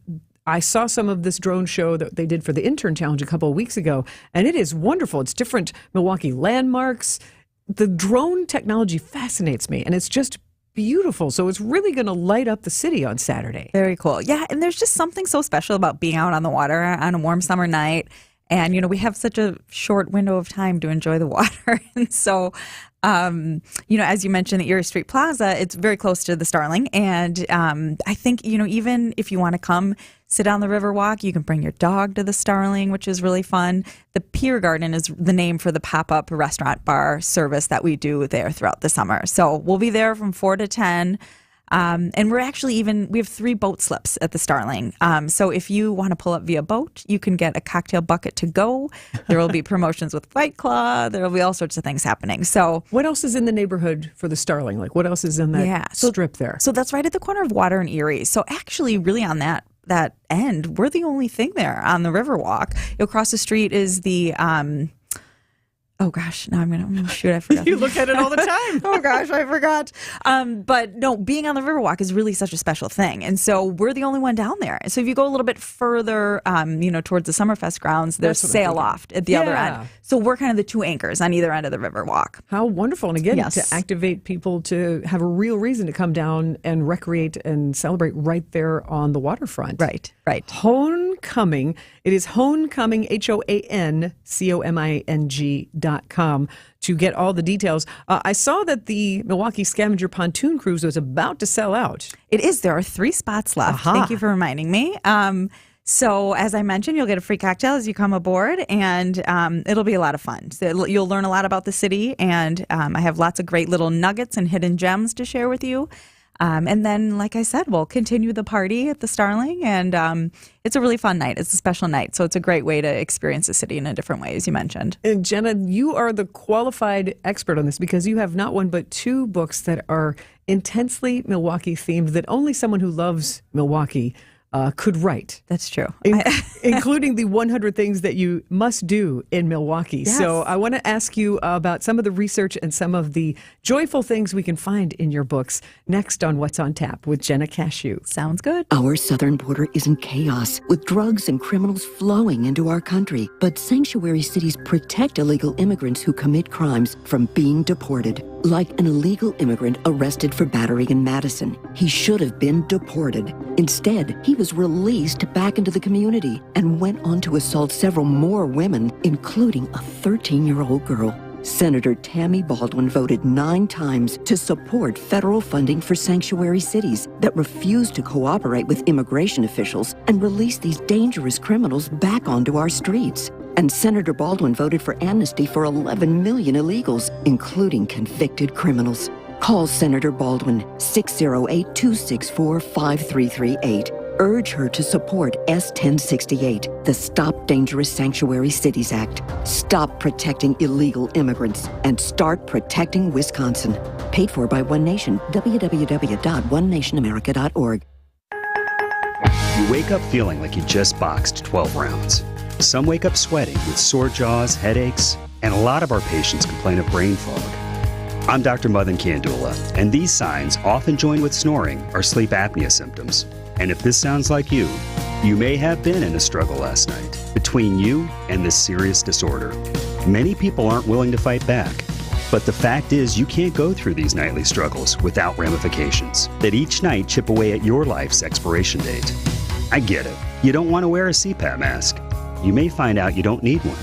I saw some of this drone show that they did for the intern challenge a couple of weeks ago, and it is wonderful. It's different Milwaukee landmarks. the drone technology fascinates me, and it's just beautiful. So it's really going to light up the city on Saturday. Very cool. Yeah, and there's just something so special about being out on the water on a warm summer night. And, we have such a short window of time to enjoy the water. And so, as you mentioned, the Erie Street Plaza, it's very close to the Starling. And I think, even if you want to come sit on the Riverwalk, you can bring your dog to the Starling, which is really fun. The Pier Garden is the name for the pop-up restaurant bar service that we do there throughout the summer. So we'll be there from 4 to 10. And we have 3 boat slips at the Starling. So if you want to pull up via boat, you can get a cocktail bucket to go. There will be promotions with White Claw. There will be all sorts of things happening. So what else is in the neighborhood for the Starling? Like what else is in that strip there? So that's right at the corner of Water and Erie. So actually really on that end, we're the only thing there on the Riverwalk. Across the street is the oh gosh, now I'm gonna shoot. I forgot. You look at it all the time. Oh gosh, I forgot. But no, being on the Riverwalk is really such a special thing, and so we're the only one down there. So if you go a little bit further, towards the Summerfest grounds, there's Sail Loft at the other end. So we're kind of the 2 anchors on either end of the Riverwalk. How wonderful! And again, to activate people to have a real reason to come down and recreate and celebrate right there on the waterfront. Right. Homecoming. It is Homecoming, HOANCOMING.com to get all the details. I saw that the Milwaukee Scavenger Pontoon Cruise was about to sell out. It is. There are 3 spots left. Thank you for reminding me. So as I mentioned, you'll get a free cocktail as you come aboard, and it'll be a lot of fun. So you'll learn a lot about the city, and I have lots of great little nuggets and hidden gems to share with you. And then, like I said, we'll continue the party at the Starling, and it's a really fun night. It's a special night, so it's a great way to experience the city in a different way, as you mentioned. And Jenna, you are the qualified expert on this because you have not one but 2 books that are intensely Milwaukee themed that only someone who loves Milwaukee could write. That's true. Including the 100 things that you must do in Milwaukee. Yes. So I want to ask you about some of the research and some of the joyful things we can find in your books next on What's on Tap with Jenna Cashew. Sounds good. Our southern border is in chaos with drugs and criminals flowing into our country. But sanctuary cities protect illegal immigrants who commit crimes from being deported. Like an illegal immigrant arrested for battery in Madison. He should have been deported. Instead, he was released back into the community and went on to assault several more women, including a 13-year-old girl. Senator Tammy Baldwin voted 9 times to support federal funding for sanctuary cities that refuse to cooperate with immigration officials and release these dangerous criminals back onto our streets. And Senator Baldwin voted for amnesty for 11 million illegals, including convicted criminals. Call Senator Baldwin, 608-264-5338. Urge her to support S-1068, the Stop Dangerous Sanctuary Cities Act. Stop protecting illegal immigrants and start protecting Wisconsin. Paid for by One Nation, www.onenationamerica.org. You wake up feeling like you just boxed 12 rounds. Some wake up sweating with sore jaws, headaches, and a lot of our patients complain of brain fog. I'm Dr. Madan Kandula, and these signs, often joined with snoring, are sleep apnea symptoms. And if this sounds like you may have been in a struggle last night between you and this serious disorder. Many people aren't willing to fight back. But the fact is, you can't go through these nightly struggles without ramifications that each night chip away at your life's expiration date. I get it. You don't want to wear a CPAP mask. You may find out you don't need one.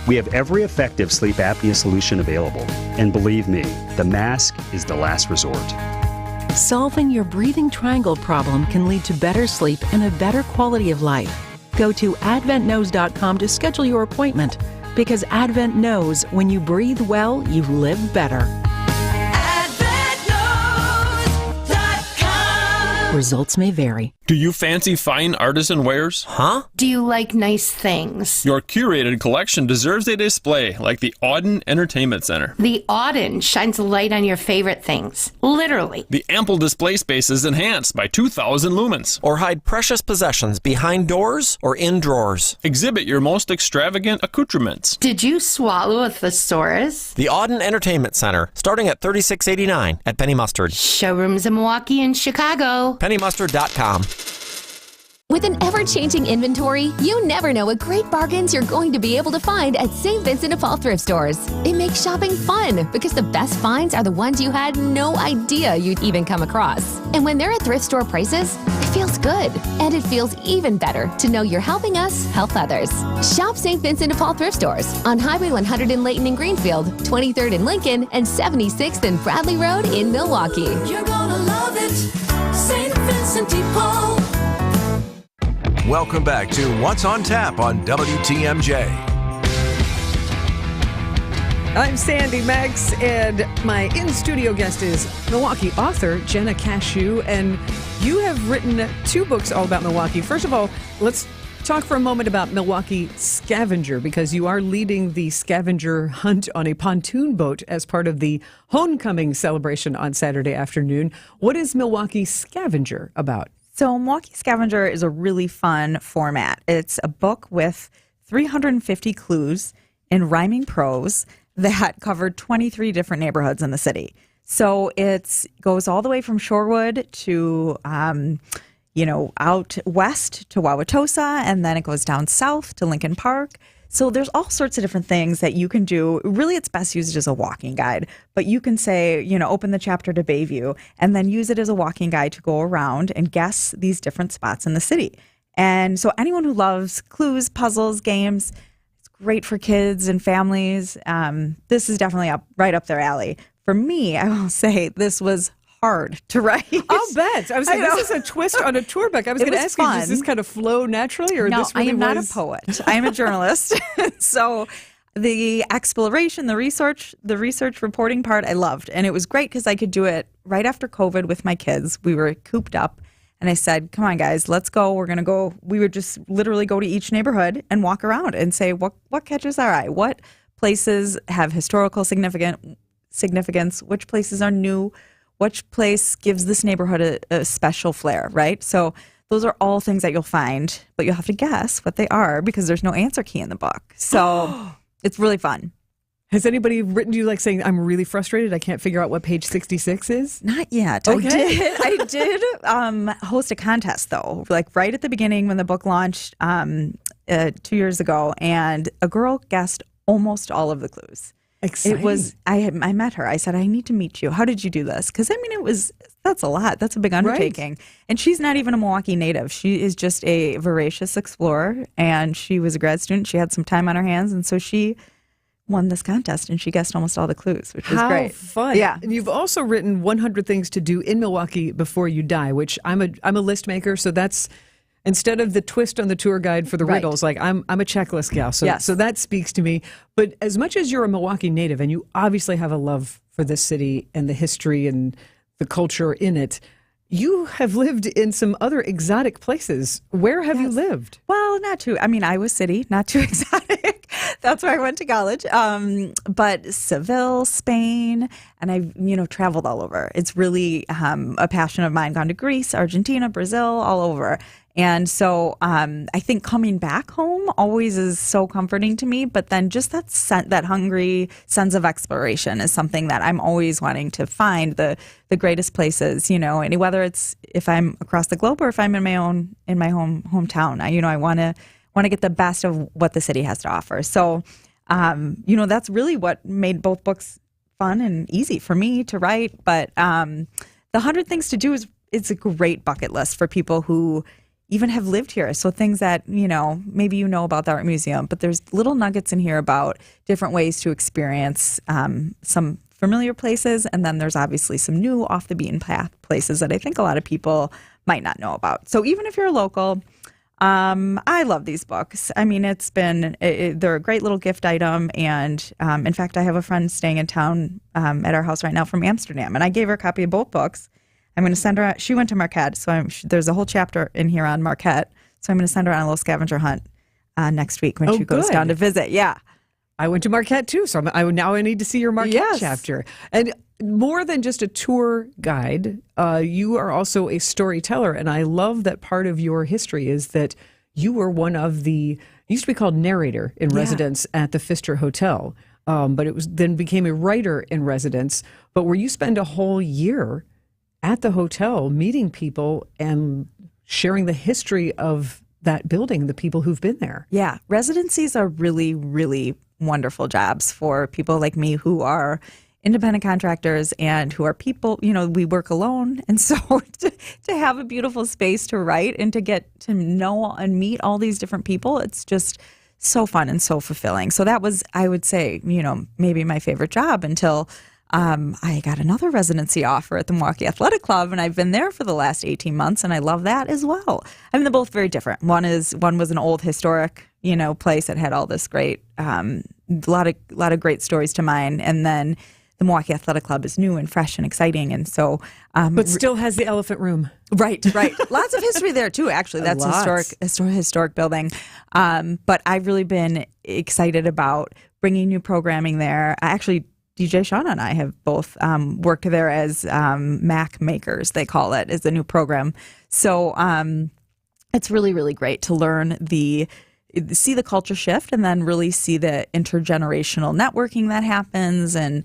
We have every effective sleep apnea solution available. And believe me, the mask is the last resort. Solving your breathing triangle problem can lead to better sleep and a better quality of life. Go to adventknows.com to schedule your appointment, because Advent knows when you breathe well, you live better. Results may vary. Do you fancy fine artisan wares? Huh? Do you like nice things? Your curated collection deserves a display like the Auden Entertainment Center. The Auden shines a light on your favorite things. Literally. The ample display space is enhanced by 2,000 lumens. Or hide precious possessions behind doors or in drawers. Exhibit your most extravagant accoutrements. Did you swallow a thesaurus? The Auden Entertainment Center, starting at $36.89 at Penny Mustard. Showrooms in Milwaukee and Chicago. PennyMustard.com. With an ever-changing inventory, you never know what great bargains you're going to be able to find at St. Vincent de Paul thrift stores. It makes shopping fun because the best finds are the ones you had no idea you'd even come across. And when they're at thrift store prices, it feels good. And it feels even better to know you're helping us help others. Shop St. Vincent de Paul thrift stores on Highway 100 in Layton and Greenfield, 23rd in Lincoln, and 76th and Bradley Road in Milwaukee. You're gonna love it, St. Vincent de Paul. Welcome back to What's on Tap on WTMJ. I'm Sandy Maxx, and my in-studio guest is Milwaukee author Jenna Cashew, and you have written 2 books all about Milwaukee. First of all, let's talk for a moment about Milwaukee Scavenger, because you are leading the scavenger hunt on a pontoon boat as part of the homecoming celebration on Saturday afternoon. What is Milwaukee Scavenger about? So Milwaukee Scavenger is a really fun format. It's a book with 350 clues in rhyming prose that covered 23 different neighborhoods in the city. So it goes all the way from Shorewood to, out west to Wauwatosa, and then it goes down south to Lincoln Park. So there's all sorts of different things that you can do. Really, it's best used as a walking guide, but you can say, open the chapter to Bayview and then use it as a walking guide to go around and guess these different spots in the city. And so anyone who loves clues, puzzles, games, it's great for kids and families. This is definitely right up their alley. For me, I will say this was hard to write. I'll bet. I was saying, this is a twist on a tour book. I was going to ask you, does this kind of flow naturally? Or no, this really I am not a poet. I am a journalist. So the exploration, the research reporting part, I loved. And it was great because I could do it right after COVID with my kids. We were cooped up. And I said, come on, guys, let's go. We're going to go. We would just literally go to each neighborhood and walk around and say, what catches our eye? What places have historical significance? Which places are new? Which place gives this neighborhood a special flair, right? So those are all things that you'll find, but you'll have to guess what they are because there's no answer key in the book. So it's really fun. Has anybody written to you like saying, I'm really frustrated, I can't figure out what page 66 is? Not yet. Okay. I did host a contest, though, like right at the beginning when the book launched 2 years ago, and a girl guessed almost all of the clues. Exciting. It was, I met her. I said, I need to meet you. How did you do this? Because, that's a lot. That's a big undertaking. Right. And she's not even a Milwaukee native. She is just a voracious explorer, and she was a grad student. She had some time on her hands, and so she won this contest, and she guessed almost all the clues, which was great. How fun. Yeah. And you've also written 100 Things to Do in Milwaukee Before You Die, which I'm a list maker, so that's instead of the twist on the tour guide for the riddles, like I'm a checklist gal, so yes. So that speaks to me. But as much as you're a Milwaukee native and you obviously have a love for this city and the history and the culture in it, you have lived in some other exotic places. Where have you lived? Well, not too. Iowa City, not too exotic. That's where I went to college. But Seville, Spain, and I've traveled all over. It's really a passion of mine. Gone to Greece, Argentina, Brazil, all over. And so I think coming back home always is so comforting to me. But then just that hungry sense of exploration is something that I'm always wanting to find the greatest places. And whether it's if I'm across the globe or if I'm in my hometown, I want to get the best of what the city has to offer. So that's really what made both books fun and easy for me to write. But the 100 Things to Do it's a great bucket list for people who even have lived here. So things that, maybe about the art museum, but there's little nuggets in here about different ways to experience some familiar places. And then there's obviously some new off the beaten path places that I think a lot of people might not know about. So even if you're a local, I love these books. They're a great little gift item. And in fact, I have a friend staying in town at our house right now from Amsterdam. And I gave her a copy of both books. I'm going to send her. She went to Marquette, so there's a whole chapter in here on Marquette. So I'm going to send her on a little scavenger hunt next week when she goes down to visit. Yeah, I went to Marquette too, so now I need to see your Marquette chapter. And more than just a tour guide, you are also a storyteller, and I love that part of your history is that you were one of the used to be called narrator in residence at the Pfister Hotel, but it was then became a writer in residence. But where you spend a whole year at the hotel meeting people and sharing the history of that building, the people who've been there. Yeah, residencies are really, really wonderful jobs for people like me who are independent contractors and who are people, we work alone. And so to have a beautiful space to write and to get to know and meet all these different people, it's just so fun and so fulfilling. So that was, I would say, maybe my favorite job until I got another residency offer at the Milwaukee Athletic Club, and I've been there for the last 18 months, and I love that as well. I mean, they're both very different. One was an old historic, place that had all this great, a lot of great stories to mine, and then the Milwaukee Athletic Club is new and fresh and exciting, and so but still has the elephant room. Right. Lots of history there too. Actually, that's a historic building. But I've really been excited about bringing new programming there. Actually, DJ Shauna and I have both worked there as Mac makers, they call it, is the new program. So it's really, really great to learn see the culture shift and then really see the intergenerational networking that happens and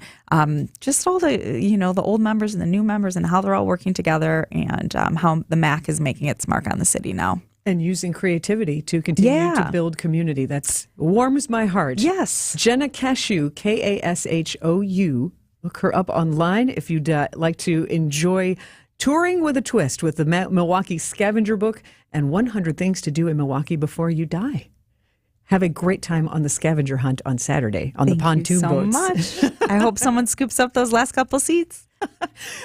just all the, the old members and the new members and how they're all working together and how the MAC is making its mark on the city now. And using creativity to continue to build community. That's warms my heart. Yes. Jenna Kashou, Kashou. Look her up online if you'd like to enjoy touring with a twist with the Milwaukee Scavenger Book and 100 Things to Do in Milwaukee Before You Die. Have a great time on the scavenger hunt on Saturday on the pontoon boats. Thank you so much. I hope someone scoops up those last couple seats.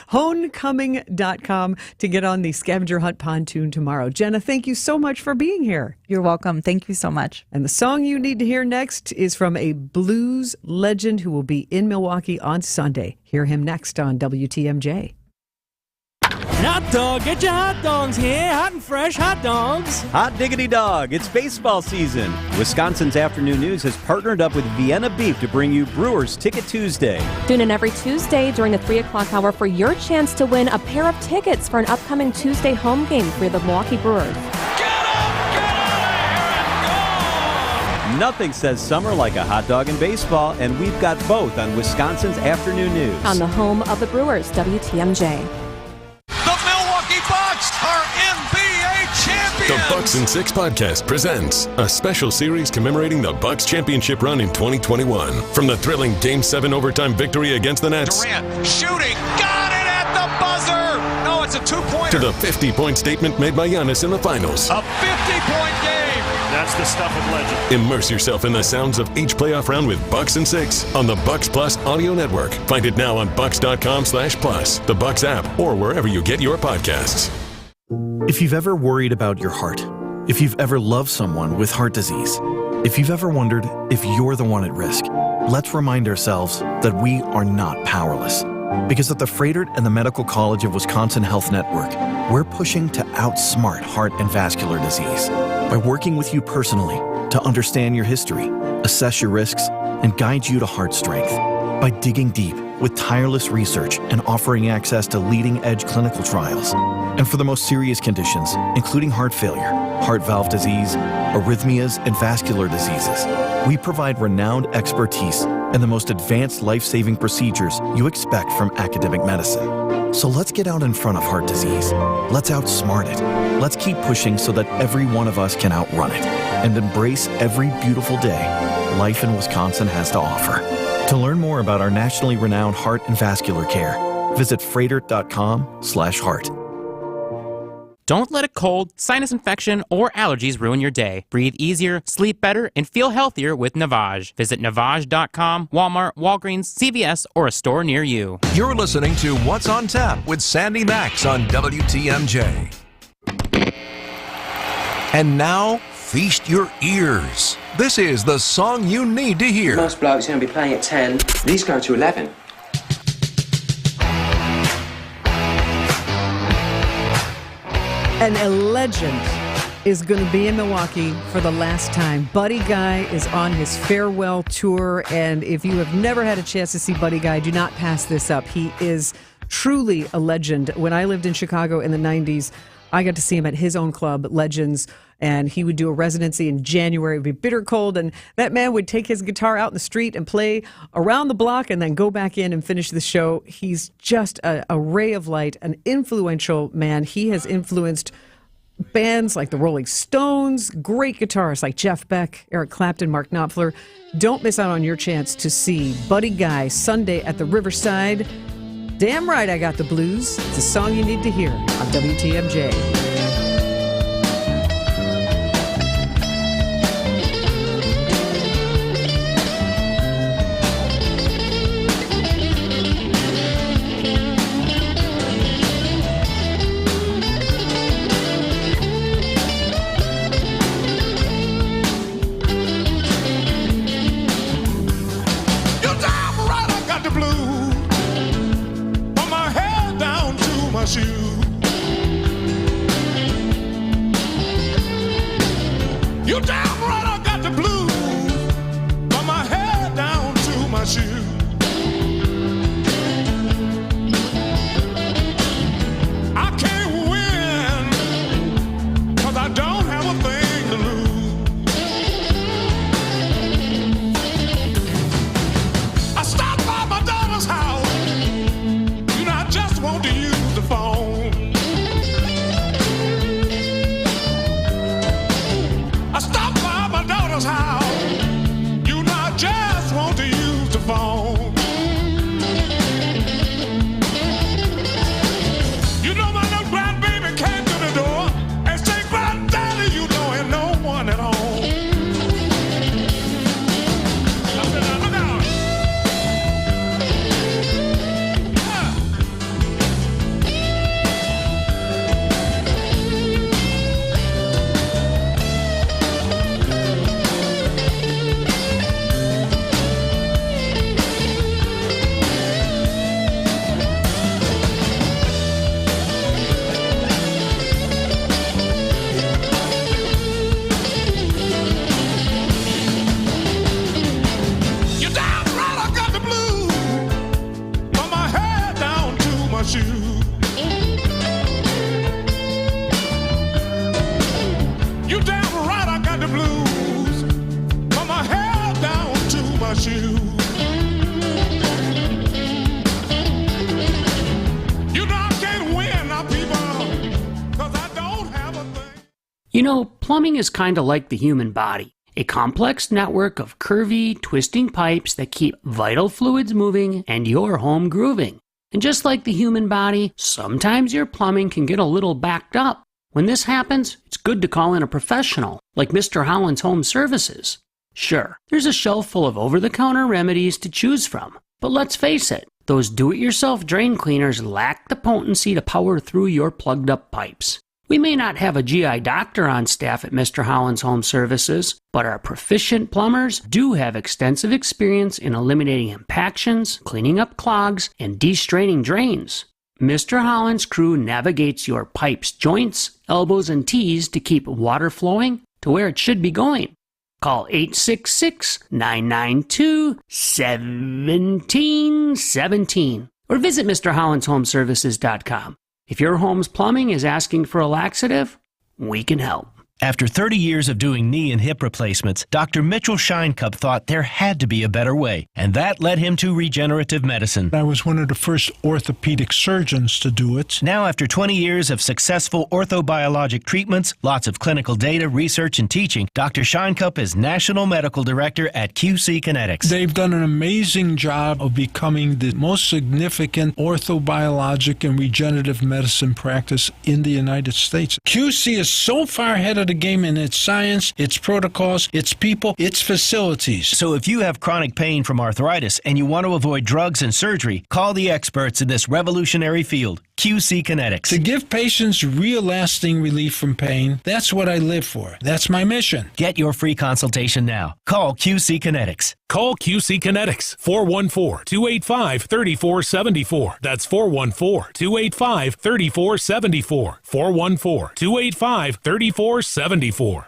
Homecoming.com to get on the scavenger hunt pontoon tomorrow. Jenna, thank you so much for being here. You're welcome. Thank you so much. And the song you need to hear next is from a blues legend who will be in Milwaukee on Sunday. Hear him next on WTMJ. Hot dog, get your hot dogs here. Hot and fresh hot dogs. Hot diggity dog, it's baseball season. Wisconsin's Afternoon News has partnered up with Vienna Beef to bring you Brewers Ticket Tuesday. Tune in every Tuesday during the 3 o'clock hour for your chance to win a pair of tickets for an upcoming Tuesday home game for the Milwaukee Brewers. Nothing says summer like a hot dog in baseball, and we've got both on Wisconsin's Afternoon News. On the home of the Brewers, WTMJ. The Bucks in 6 podcast presents a special series commemorating the Bucks championship run in 2021. From the thrilling Game 7 overtime victory against the Nets. Durant shooting, got it at the buzzer. No, it's a 2-pointer. To the 50-point statement made by Giannis in the finals. A 50-point game. That's the stuff of legend. Immerse yourself in the sounds of each playoff round with Bucks in 6 on the Bucks Plus audio network. Find it now on bucks.com/plus, the Bucks app, or wherever you get your podcasts. If you've ever worried about your heart, if you've ever loved someone with heart disease, if you've ever wondered if you're the one at risk, let's remind ourselves that we are not powerless. Because at the Froedtert and the Medical College of Wisconsin Health Network, we're pushing to outsmart heart and vascular disease by working with you personally to understand your history, assess your risks, and guide you to heart strength. By digging deep with tireless research and offering access to leading-edge clinical trials. And for the most serious conditions, including heart failure, heart valve disease, arrhythmias, and vascular diseases, we provide renowned expertise and the most advanced life-saving procedures you expect from academic medicine. So let's get out in front of heart disease. Let's outsmart it. Let's keep pushing so that every one of us can outrun it and embrace every beautiful day life in Wisconsin has to offer. To learn more about our nationally renowned heart and vascular care, visit froedtert.com/heart. Don't let a cold, sinus infection, or allergies ruin your day. Breathe easier, sleep better, and feel healthier with Navage. Visit Navage.com, Walmart, Walgreens, CVS, or a store near you. You're listening to What's on Tap with Sandy Maxx on WTMJ. And now, feast your ears. This is the song you need to hear. Most blokes are going to be playing at 10. These go to 11. And a legend is going to be in Milwaukee for the last time. Buddy Guy is on his farewell tour, and if you have never had a chance to see Buddy Guy, do not pass this up. He is truly a legend. When I lived in Chicago in the 90s, I got to see him at his own club, Legends, and he would do a residency in January. It would be bitter cold, and that man would take his guitar out in the street and play around the block and then go back in and finish the show. He's just a ray of light, an influential man. He has influenced bands like the Rolling Stones, great guitarists like Jeff Beck, Eric Clapton, Mark Knopfler. Don't miss out on your chance to see Buddy Guy Sunday at the Riverside. Damn right I got the blues. It's a song you need to hear on WTMJ. You damn right I got the blues from my head down to my shoes. I can't win 'cause I don't have a thing to lose. I stopped by my daughter's house. You know I just want to use the phone. I stopped by my daughter's house. You know I just want to use the phone. You know my little grandbaby came to the door and said, "Granddaddy, you know ain't no one at home." I said, "Now look out." You damn right I got the blues from my head down to my shoes. You damn right I got the blues from my head down to my shoes. You know I can't win now, people, 'cause I don't have a thing. You know, plumbing is kind of like the human body. A complex network of curvy, twisting pipes that keep vital fluids moving and your home grooving. And just like the human body, sometimes your plumbing can get a little backed up. When this happens, it's good to call in a professional, like Mr. Holland's Home Services. Sure, there's a shelf full of over-the-counter remedies to choose from. But let's face it, those do-it-yourself drain cleaners lack the potency to power through your plugged-up pipes. We may not have a GI doctor on staff at Mr. Holland's Home Services, but our proficient plumbers do have extensive experience in eliminating impactions, cleaning up clogs, and de-straining drains. Mr. Holland's crew navigates your pipes, joints, elbows, and T's to keep water flowing to where it should be going. Call 866-992-1717 or visit MrHollandsHomeservices.com. If your home's plumbing is asking for a laxative, we can help. After 30 years of doing knee and hip replacements, Dr. Mitchell Scheinkup thought there had to be a better way, and that led him to regenerative medicine. I was one of the first orthopedic surgeons to do it. Now, after 20 years of successful orthobiologic treatments, lots of clinical data, research, and teaching, Dr. Scheinkup is National Medical Director at QC Kinetics. They've done an amazing job of becoming the most significant orthobiologic and regenerative medicine practice in the United States. QC is so far ahead of the game in its science, its protocols, its people, its facilities. So if you have chronic pain from arthritis and you want to avoid drugs and surgery, call the experts in this revolutionary field, QC Kinetics. To give patients real lasting relief from pain, that's what I live for. That's my mission. Get your free consultation now. Call QC Kinetics. Call QC Kinetics, 414-285-3474. That's 414-285-3474. 414-285-3474.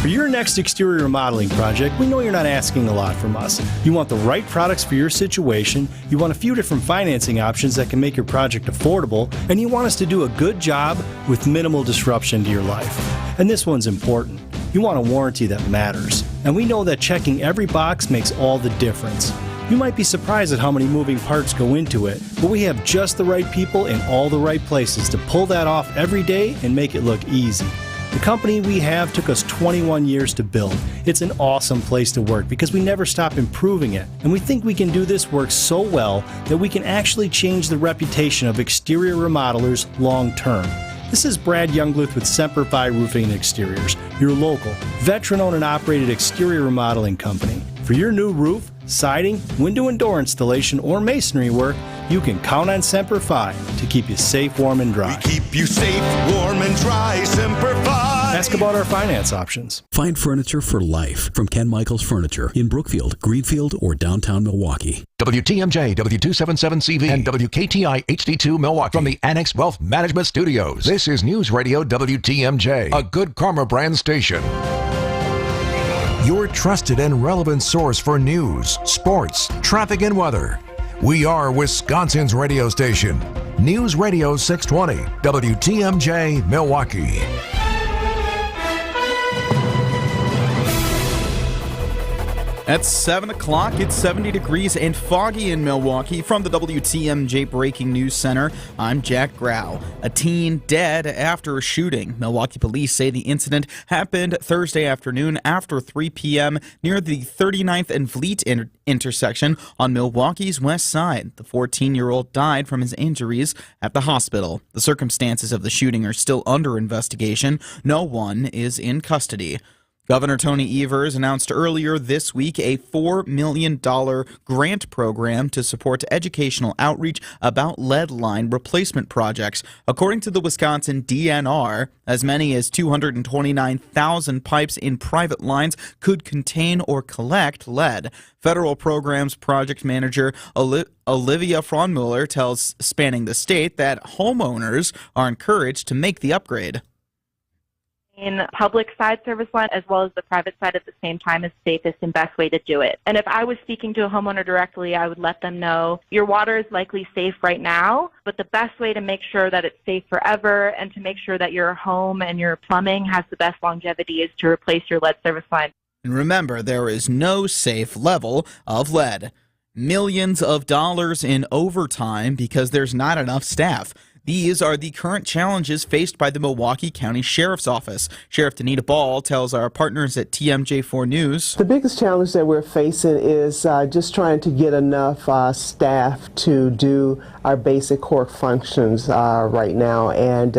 For your next exterior remodeling project, we know you're not asking a lot from us. You want the right products for your situation, you want a few different financing options that can make your project affordable, and you want us to do a good job with minimal disruption to your life. And this one's important. You want a warranty that matters. And we know that checking every box makes all the difference. You might be surprised at how many moving parts go into it, but we have just the right people in all the right places to pull that off every day and make it look easy. The company we have took us 21 years to build. It's an awesome place to work because we never stop improving it, and we think we can do this work so well that we can actually change the reputation of exterior remodelers long term. This is Brad Youngluth with Semper Fi Roofing and Exteriors, your local, veteran-owned and operated exterior remodeling company. For your new roof, siding, window and door installation, or masonry work, you can count on Semper Fi to keep you safe, warm, and dry. We keep you safe, warm, and dry. Semper Fi. Ask about our finance options. Find furniture for life from Ken Michaels Furniture in Brookfield, Greenfield, or downtown Milwaukee. WTMJ, W277CV, and WKTI HD2 Milwaukee from the Annex Wealth Management Studios. This is News Radio WTMJ, a Good Karma brand station. Your trusted and relevant source for news, sports, traffic, and weather. We are Wisconsin's radio station. News Radio 620, WTMJ, Milwaukee. At 7 o'clock, it's 70 degrees and foggy in Milwaukee. From the WTMJ Breaking News Center, I'm Jack Grau. A teen dead after a shooting. Milwaukee police say the incident happened Thursday afternoon after 3 p.m. near the 39th and Fleet intersection on Milwaukee's west side. The 14-year-old died from his injuries at the hospital. The circumstances of the shooting are still under investigation. No one is in custody. Governor Tony Evers announced earlier this week a $4 million grant program to support educational outreach about lead line replacement projects. According to the Wisconsin DNR, as many as 229,000 pipes in private lines could contain or collect lead. Federal programs project manager Olivia Fraunmuller tells Spanning the State that homeowners are encouraged to make the upgrade. In public side service line as well as the private side at the same time is the safest and best way to do it. And if I was speaking to a homeowner directly, I would let them know your water is likely safe right now, but the best way to make sure that it's safe forever and to make sure that your home and your plumbing has the best longevity is to replace your lead service line. And remember, there is no safe level of lead. Millions of dollars in overtime because there's not enough staff. These are the current challenges faced by the Milwaukee County Sheriff's Office. Sheriff Danita Ball tells our partners at TMJ4 News. The biggest challenge that we're facing is just trying to get enough staff to do our basic core functions right now, and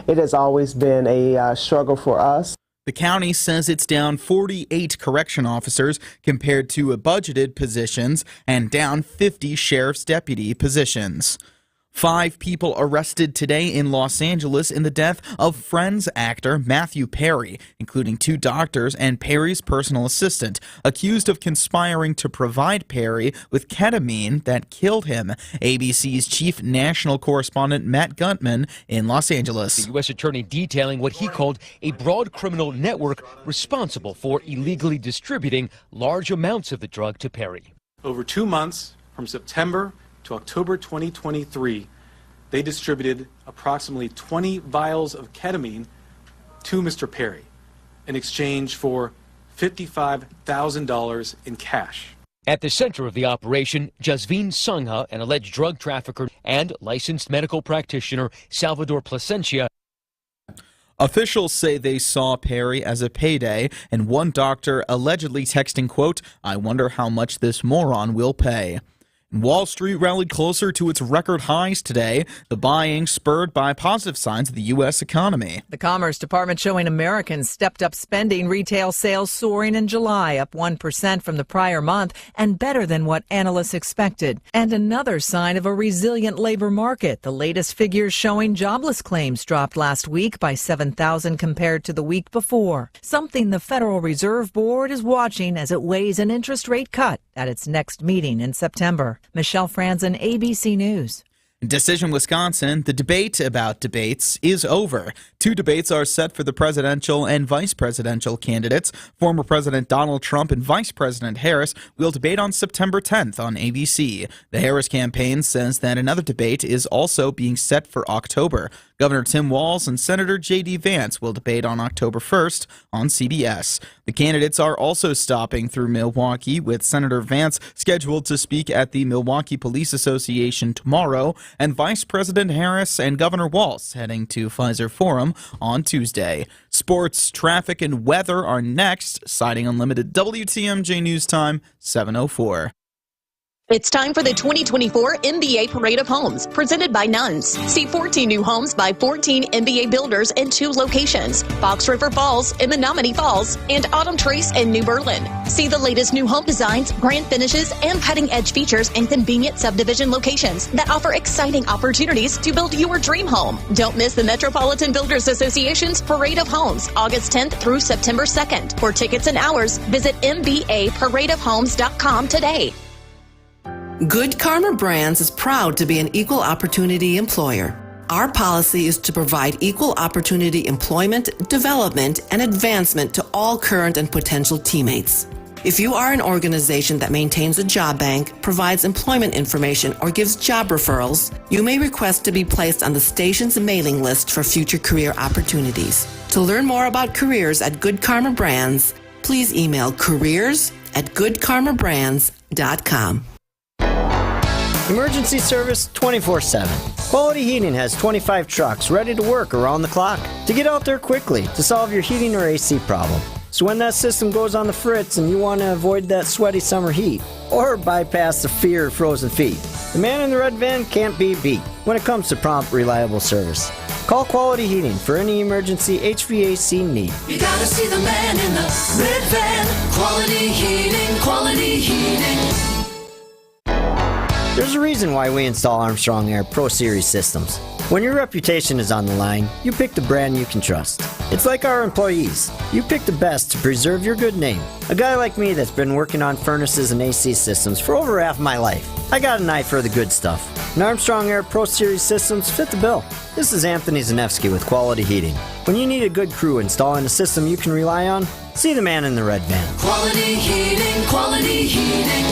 it has always been a struggle for us. The county says it's down 48 correction officers compared to budgeted positions and down 50 sheriff's deputy positions. 5 people arrested today in Los Angeles in the death of Friends actor Matthew Perry, including 2 doctors and Perry's personal assistant, accused of conspiring to provide Perry with ketamine that killed him. ABC's chief national correspondent Matt Gutman in Los Angeles. The U.S. attorney detailing what he called a broad criminal network responsible for illegally distributing large amounts of the drug to Perry. Over 2 months, from September to October 2023, they distributed approximately 20 vials of ketamine to Mr. Perry in exchange for $55,000 in cash. At the center of the operation, Jasveen Sangha, an alleged drug trafficker, and licensed medical practitioner Salvador Placencia. Officials say they saw Perry as a payday, and one doctor allegedly texting, quote, "I wonder how much this moron will pay." Wall Street rallied closer to its record highs today, the buying spurred by positive signs of the U.S. economy. The Commerce Department showing Americans stepped up spending, retail sales soaring in July, up 1% from the prior month and better than what analysts expected. And another sign of a resilient labor market. The latest figures showing jobless claims dropped last week by 7,000 compared to the week before, something the Federal Reserve Board is watching as it weighs an interest rate cut at its next meeting in September. Michelle Franzen, ABC News. Decision Wisconsin, the debate about debates is over. 2 debates are set for the presidential and vice presidential candidates. Former President Donald Trump and Vice President Harris will debate on September 10th on ABC. The Harris campaign says that another debate is also being set for October. Governor Tim Walz and Senator J.D. Vance will debate on October 1st on CBS. The candidates are also stopping through Milwaukee, with Senator Vance scheduled to speak at the Milwaukee Police Association tomorrow, and Vice President Harris and Governor Walz heading to Pfizer Forum on Tuesday. Sports, traffic, and weather are next. Siding Unlimited WTMJ News Time, 7:04. It's time for the 2024 MBA Parade of Homes, presented by Nuns. See 14 new homes by 14 MBA builders in 2 locations, Fox River Falls in Menominee Falls and Autumn Trace in New Berlin. See the latest new home designs, grand finishes, and cutting-edge features in convenient subdivision locations that offer exciting opportunities to build your dream home. Don't miss the Metropolitan Builders Association's Parade of Homes, August 10th through September 2nd. For tickets and hours, visit mbaparadeofhomes.com today. Good Karma Brands is proud to be an equal opportunity employer. Our policy is to provide equal opportunity employment, development, and advancement to all current and potential teammates. If you are an organization that maintains a job bank, provides employment information, or gives job referrals, you may request to be placed on the station's mailing list for future career opportunities. To learn more about careers at Good Karma Brands, please email careers@goodkarmabrands.com. Emergency service 24/7. Quality Heating has 25 trucks ready to work around the clock to get out there quickly to solve your heating or AC problem. So when that system goes on the fritz and you want to avoid that sweaty summer heat or bypass the fear of frozen feet, the man in the red van can't be beat when it comes to prompt, reliable service. Call Quality Heating for any emergency HVAC need. You gotta see the man in the red van. Quality Heating, Quality Heating. There's a reason why we install Armstrong Air Pro Series systems. When your reputation is on the line, you pick the brand you can trust. It's like our employees. You pick the best to preserve your good name. A guy like me that's been working on furnaces and AC systems for over half my life. I got an eye for the good stuff. And Armstrong Air Pro Series systems fit the bill. This is Anthony Zanevsky with Quality Heating. When you need a good crew installing a system you can rely on, see the man in the red van. Quality Heating, Quality Heating.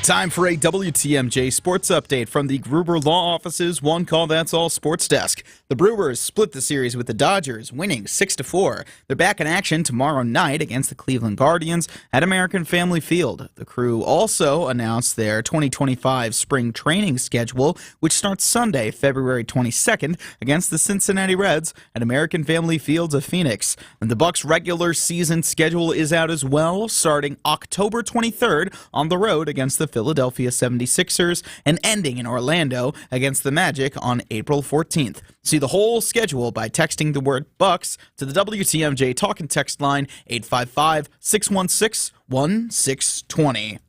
Time for a WTMJ sports update from the Gruber Law Office's One Call That's All Sports Desk. The Brewers split the series with the Dodgers, winning 6-4. They're back in action tomorrow night against the Cleveland Guardians at American Family Field. The crew also announced their 2025 spring training schedule, which starts Sunday, February 22nd, against the Cincinnati Reds at American Family Fields of Phoenix. And the Bucks' regular season schedule is out as well, starting October 23rd on the road against the Philadelphia 76ers and ending in Orlando against the Magic on April 14th. See the whole schedule by texting the word Bucks to the WTMJ talk and text line 855-616-1620.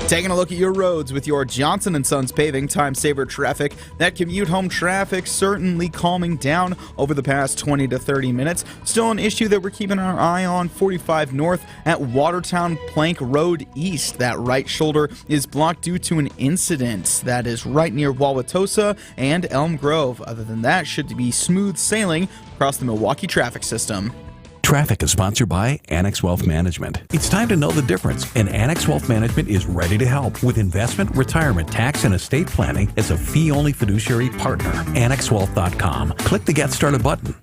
Taking a look at your roads with your Johnson & Sons Paving Time Saver traffic. That commute home traffic certainly calming down over the past 20 to 30 minutes. Still an issue that we're keeping our eye on 45 north at Watertown Plank Road East. That right shoulder is blocked due to an incident that is right near Wauwatosa and Elm Grove. Other than that, should be smooth sailing across the Milwaukee traffic system. Traffic is sponsored by Annex Wealth Management. It's time to know the difference, and Annex Wealth Management is ready to help with investment, retirement, tax, and estate planning as a fee-only fiduciary partner. AnnexWealth.com. Click the Get Started button.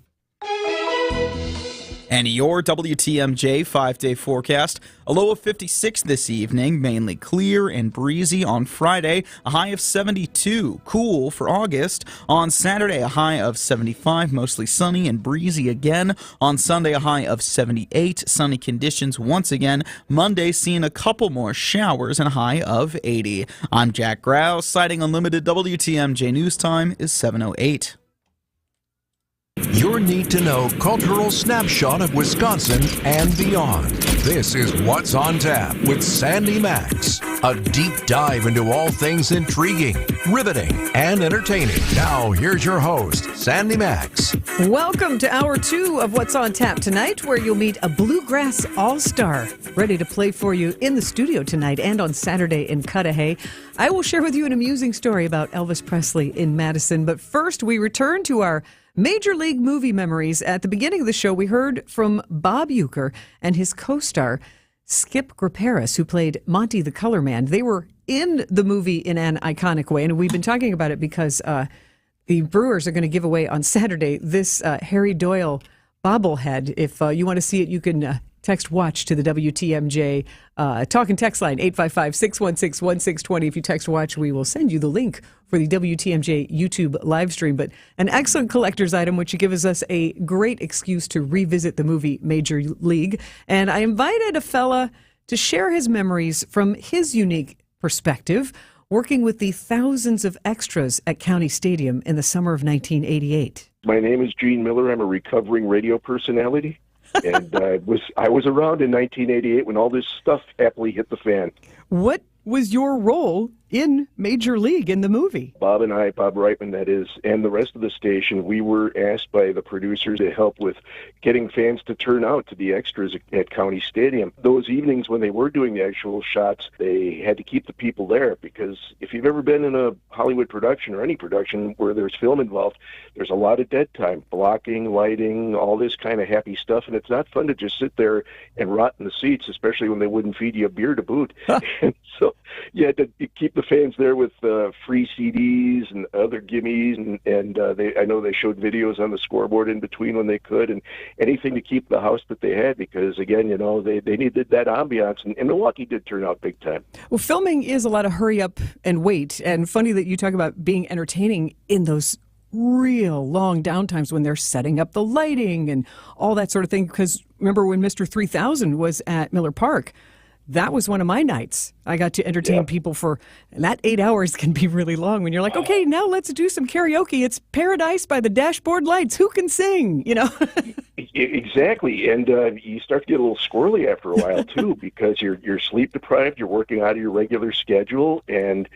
And your WTMJ 5-day forecast, a low of 56 this evening, mainly clear and breezy on Friday, a high of 72, cool for August. On Saturday, a high of 75, mostly sunny and breezy again. On Sunday, a high of 78, sunny conditions once again. Monday, seeing a couple more showers and a high of 80. I'm Jack Grau, citing Unlimited WTMJ News Time is 7:08. Your need-to-know cultural snapshot of Wisconsin and beyond. This is What's on Tap with Sandy Maxx. A deep dive into all things intriguing, riveting, and entertaining. Now, here's your host, Sandy Maxx. Welcome to Hour 2 of What's on Tap tonight, where you'll meet a bluegrass all-star ready to play for you in the studio tonight and on Saturday in Cudahy. I will share with you an amusing story about Elvis Presley in Madison, but first we return to our Major League movie memories. At the beginning of the show, we heard from Bob Uecker and his co-star, Skip Graperis, who played Monty the Color Man. They were in the movie in an iconic way. And we've been talking about it because the Brewers are going to give away on Saturday this Harry Doyle bobblehead. If you want to see it, you can text WATCH to the WTMJ talk and text line, 855-616-1620. If you text WATCH, we will send you the link for the WTMJ YouTube live stream. But an excellent collector's item, which gives us a great excuse to revisit the movie Major League. And I invited a fella to share his memories from his unique perspective, working with the thousands of extras at County Stadium in the summer of 1988. My name is Gene Miller. I'm a recovering radio personality. And I was around in 1988 when all this stuff happily hit the fan. What was your role in Major League in the movie? Bob and I, Bob Reitman, that is, and the rest of the station, we were asked by the producers to help with getting fans to turn out to be extras at County Stadium. Those evenings when they were doing the actual shots, they had to keep the people there, because if you've ever been in a Hollywood production or any production where there's film involved, there's a lot of dead time, blocking, lighting, all this kind of happy stuff, and it's not fun to just sit there and rot in the seats, especially when they wouldn't feed you a beer to boot. And so you had to keep the fans there with free CDs and other gimmies, and I know they showed videos on the scoreboard in between when they could, and anything to keep the house that they had, because again, you know, they needed that ambiance, and Milwaukee did turn out big time. Well, filming is a lot of hurry up and wait, and funny that you talk about being entertaining in those real long downtimes when they're setting up the lighting and all that sort of thing, because remember when Mr. 3000 was at Miller Park, that was one of my nights. I got to entertain people for, and that 8 hours can be really long when you're like, okay, now let's do some karaoke. It's Paradise by the Dashboard Lights. Who can sing? You know? Exactly. And you start to get a little squirrely after a while, too, because you're sleep deprived, you're working out of your regular schedule, and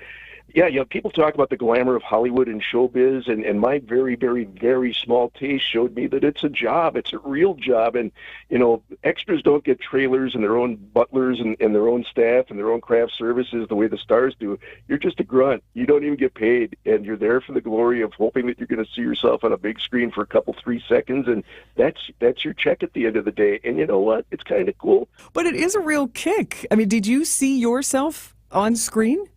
yeah, you know, people talk about the glamour of Hollywood and showbiz, and my very, very, very small taste showed me that it's a job. It's a real job. And, you know, extras don't get trailers and their own butlers and their own staff and their own craft services the way the stars do. You're just a grunt. You don't even get paid, and you're there for the glory of hoping that you're going to see yourself on a big screen for a couple, 3 seconds, and that's your check at the end of the day. And you know what? It's kind of cool. But it is a real kick. I mean, did you see yourself on screen?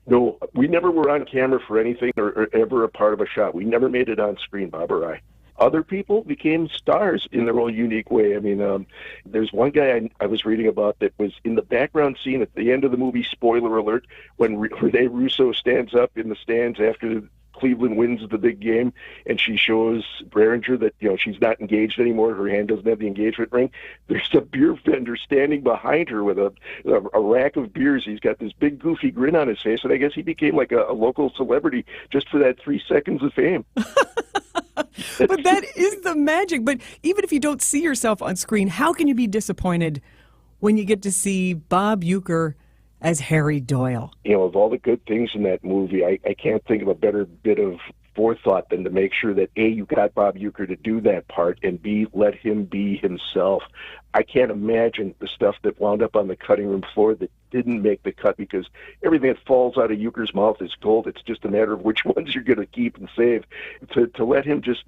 No, we never were on camera for anything or ever a part of a shot. We never made it on screen, Bob or I. Other people became stars in their own unique way. I mean, there's one guy I was reading about that was in the background scene at the end of the movie, spoiler alert, when Renee Russo stands up in the stands after Cleveland wins the big game, and she shows Behringer that, you know, she's not engaged anymore. Her hand doesn't have the engagement ring. There's a beer vendor standing behind her with a rack of beers. He's got this big goofy grin on his face, and I guess he became like a local celebrity just for that 3 seconds of fame. But that is the magic. But even if you don't see yourself on screen, how can you be disappointed when you get to see Bob Uecker as Harry Doyle? You know, of all the good things in that movie, I can't think of a better bit of forethought than to make sure that A, you got Bob Uecker to do that part, and B, let him be himself. I can't imagine the stuff that wound up on the cutting room floor that didn't make the cut, because everything that falls out of Uecker's mouth is gold. It's just a matter of which ones you're going to keep and save. To let him just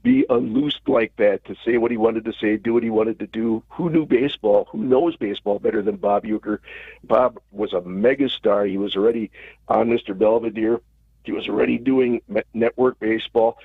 be unloosed like that, to say what he wanted to say, do what he wanted to do. Who knew baseball? Who knows baseball better than Bob Uecker? Bob was a megastar. He was already on Mr. Belvedere. He was already doing network baseball.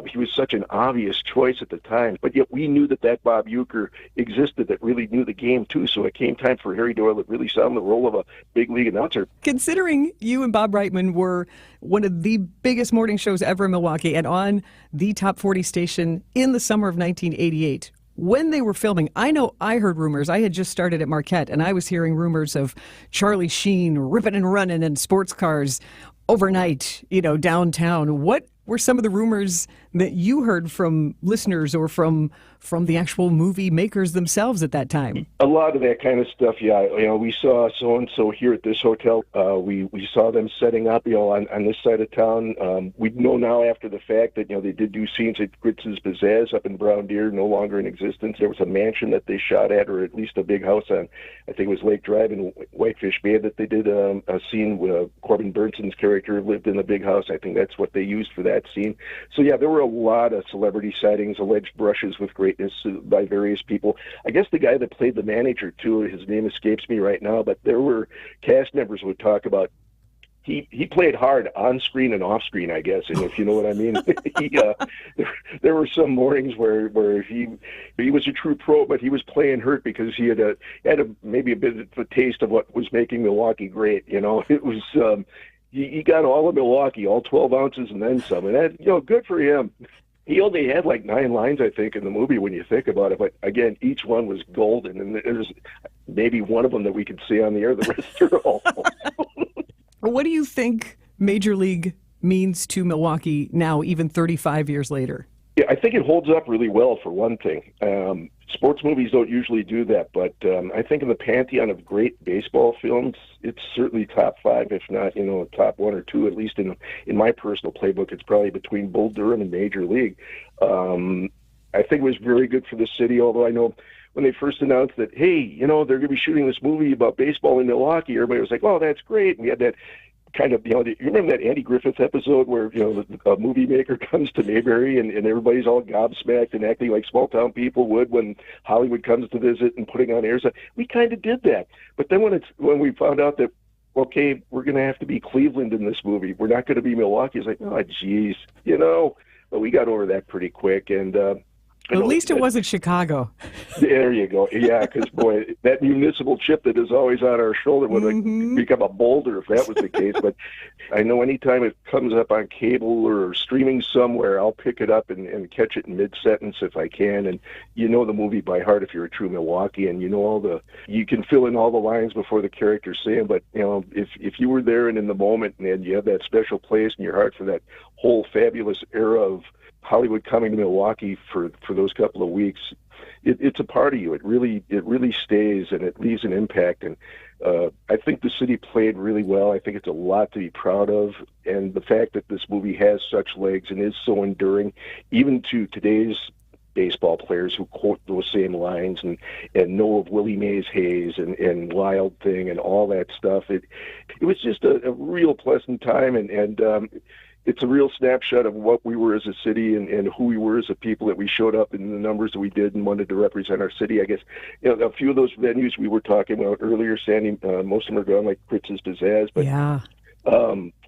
He was such an obvious choice at the time, but yet we knew that Bob Uecker existed that really knew the game too. So it came time for Harry Doyle to really sound the role of a big league announcer. Considering you and Bob Reitman were one of the biggest morning shows ever in Milwaukee and on the Top 40 station in the summer of 1988, when they were filming, I know I heard rumors. I had just started at Marquette, and I was hearing rumors of Charlie Sheen ripping and running in sports cars overnight, you know, downtown. What were some of the rumors that you heard from listeners or from the actual movie makers themselves at that time? A lot of that kind of stuff, yeah. You know, we saw so-and-so here at this hotel. We saw them setting up, you know, on this side of town. We know now after the fact that, you know, they did do scenes at Gritz's Pizzazz up in Brown Deer, no longer in existence. There was a mansion that they shot at, or at least a big house on, I think it was Lake Drive in Whitefish Bay, that they did a scene where Corbin Burnson's character lived in a big house. I think that's what they used for that scene. So, yeah, there were a lot of celebrity sightings, alleged brushes with greatness by various people. I guess the guy that played the manager, too, his name escapes me right now, but there were cast members who would talk about he played hard on screen and off screen, I guess, and if you know what I mean. There were some mornings where he was a true pro, but he was playing hurt because he had maybe a bit of a taste of what was making Milwaukee great. It was he got all of Milwaukee, all 12 ounces and then some, and that good for him. He only had like 9 lines, I think, in the movie when you think about it. But again, each one was golden, and there's maybe one of them that we could see on the air. The rest are all. What do you think Major League means to Milwaukee now, even 35 years later? Yeah, I think it holds up really well, for one thing. Sports movies don't usually do that, but I think in the pantheon of great baseball films, it's certainly top 5, if not, top 1 or 2, at least in my personal playbook. It's probably between Bull Durham and Major League. I think it was very good for the city, although I know when they first announced that, hey, they're going to be shooting this movie about baseball in Milwaukee, everybody was like, oh, that's great. And we had that kind of, you remember that Andy Griffith episode where, a movie maker comes to Mayberry and everybody's all gobsmacked and acting like small town people would when Hollywood comes to visit and putting on airs. We kind of did that. But then when we found out that, okay, we're going to have to be Cleveland in this movie, we're not going to be Milwaukee, it's like, oh, geez, but we got over that pretty quick. And, at least it wasn't Chicago. There you go. Yeah, because, boy, that municipal chip that is always on our shoulder would become a boulder if that was the case. But I know anytime it comes up on cable or streaming somewhere, I'll pick it up and catch it in mid-sentence if I can. And you know the movie by heart if you're a true Milwaukee, and you can fill in all the lines before the characters say them. But, if you were there and in the moment and you have that special place in your heart for that whole fabulous era of Hollywood coming to Milwaukee for those couple of weeks, it's a part of you. It really stays, and it leaves an impact. And I think the city played really well. I think it's a lot to be proud of. And the fact that this movie has such legs and is so enduring, even to today's baseball players who quote those same lines and know of Willie Mays Hayes and Wild Thing and all that stuff. It was just a real pleasant time, and it's a real snapshot of what we were as a city and who we were as a people, that we showed up in the numbers that we did and wanted to represent our city. I guess, a few of those venues we were talking about earlier, Sandy, most of them are gone, like Fritz's Pizzazz, but yeah.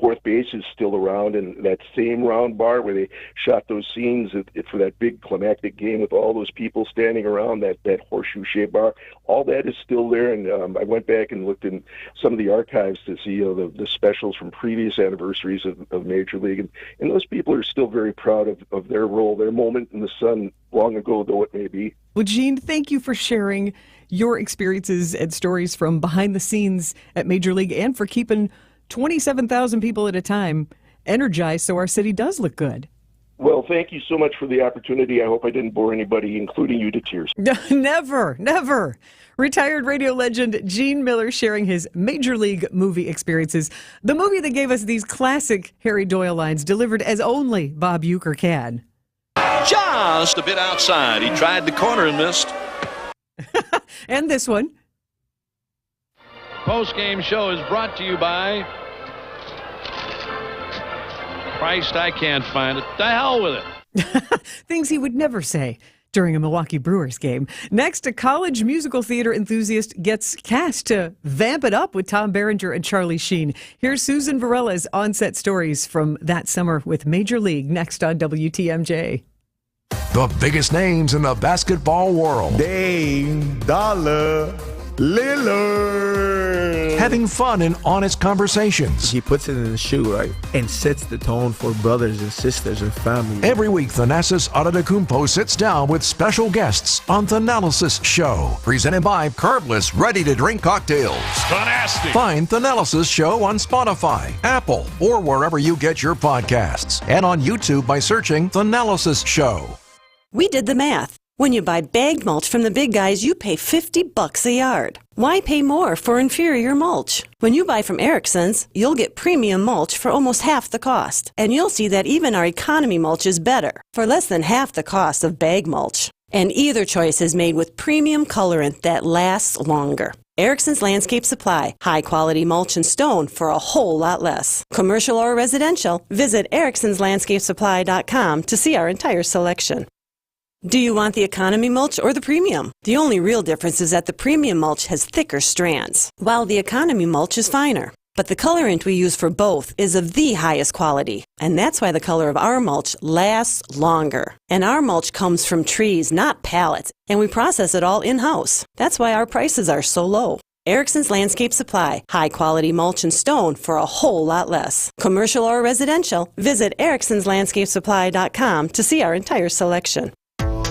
Fourth Base is still around, and that same round bar where they shot those scenes for that big climactic game with all those people standing around that horseshoe-shaped bar, all that is still there. And I went back and looked in some of the archives to see the specials from previous anniversaries of Major League, and those people are still very proud of their role, their moment in the sun, long ago though it may be. Well, Gene, thank you for sharing your experiences and stories from behind the scenes at Major League, and for keeping 27,000 people at a time energized so our city does look good. Well, thank you so much for the opportunity. I hope I didn't bore anybody, including you, to tears. Never. Retired radio legend Gene Miller sharing his Major League movie experiences. The movie that gave us these classic Harry Doyle lines delivered as only Bob Uecker can. Just a bit outside. He tried the corner and missed. And this one. Post-game show is brought to you by Christ, I can't find it. The hell with it. Things he would never say during a Milwaukee Brewers game. Next, a college musical theater enthusiast gets cast to vamp it up with Tom Berenger and Charlie Sheen. Here's Susan Varela's on-set stories from that summer with Major League, next on WTMJ. The biggest names in the basketball world. Dame Dollar Lillard. Having fun and honest conversations. He puts it in the shoe, right? And sets the tone for brothers and sisters and family. Every week, Thanasis Adetokounmpo sits down with special guests on The Thanalysis Show. Presented by Carbless Ready-to-Drink Cocktails. Fantastic. Find Thanalysis Show on Spotify, Apple, or wherever you get your podcasts. And on YouTube by searching Thanalysis Show. We did the math. When you buy bagged mulch from the big guys, you pay $50 a yard. Why pay more for inferior mulch? When you buy from Erickson's, you'll get premium mulch for almost half the cost. And you'll see that even our economy mulch is better, for less than half the cost of bag mulch. And either choice is made with premium colorant that lasts longer. Erickson's Landscape Supply, high-quality mulch and stone for a whole lot less. Commercial or residential, visit ericksonslandscapesupply.com to see our entire selection. Do you want the economy mulch or the premium? The only real difference is that the premium mulch has thicker strands, while the economy mulch is finer. But the colorant we use for both is of the highest quality, and that's why the color of our mulch lasts longer. And our mulch comes from trees, not pallets, and we process it all in-house. That's why our prices are so low. Erickson's Landscape Supply, high-quality mulch and stone for a whole lot less. Commercial or residential, visit ericksonslandscapesupply.com to see our entire selection.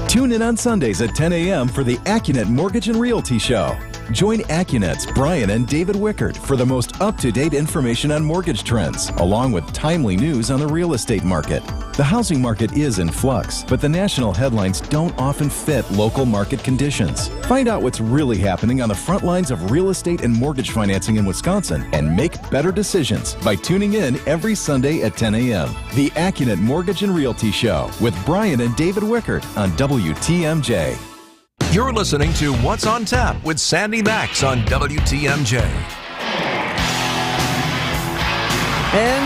Tune in on Sundays at 10 a.m. for the AccuNet Mortgage and Realty Show. Join AccuNet's Brian and David Wickert for the most up-to-date information on mortgage trends, along with timely news on the real estate market. The housing market is in flux, but the national headlines don't often fit local market conditions. Find out what's really happening on the front lines of real estate and mortgage financing in Wisconsin and make better decisions by tuning in every Sunday at 10 a.m. The AccuNet Mortgage and Realty Show with Brian and David Wickert on WTMJ. You're listening to What's on Tap with Sandy Maxx on WTMJ. And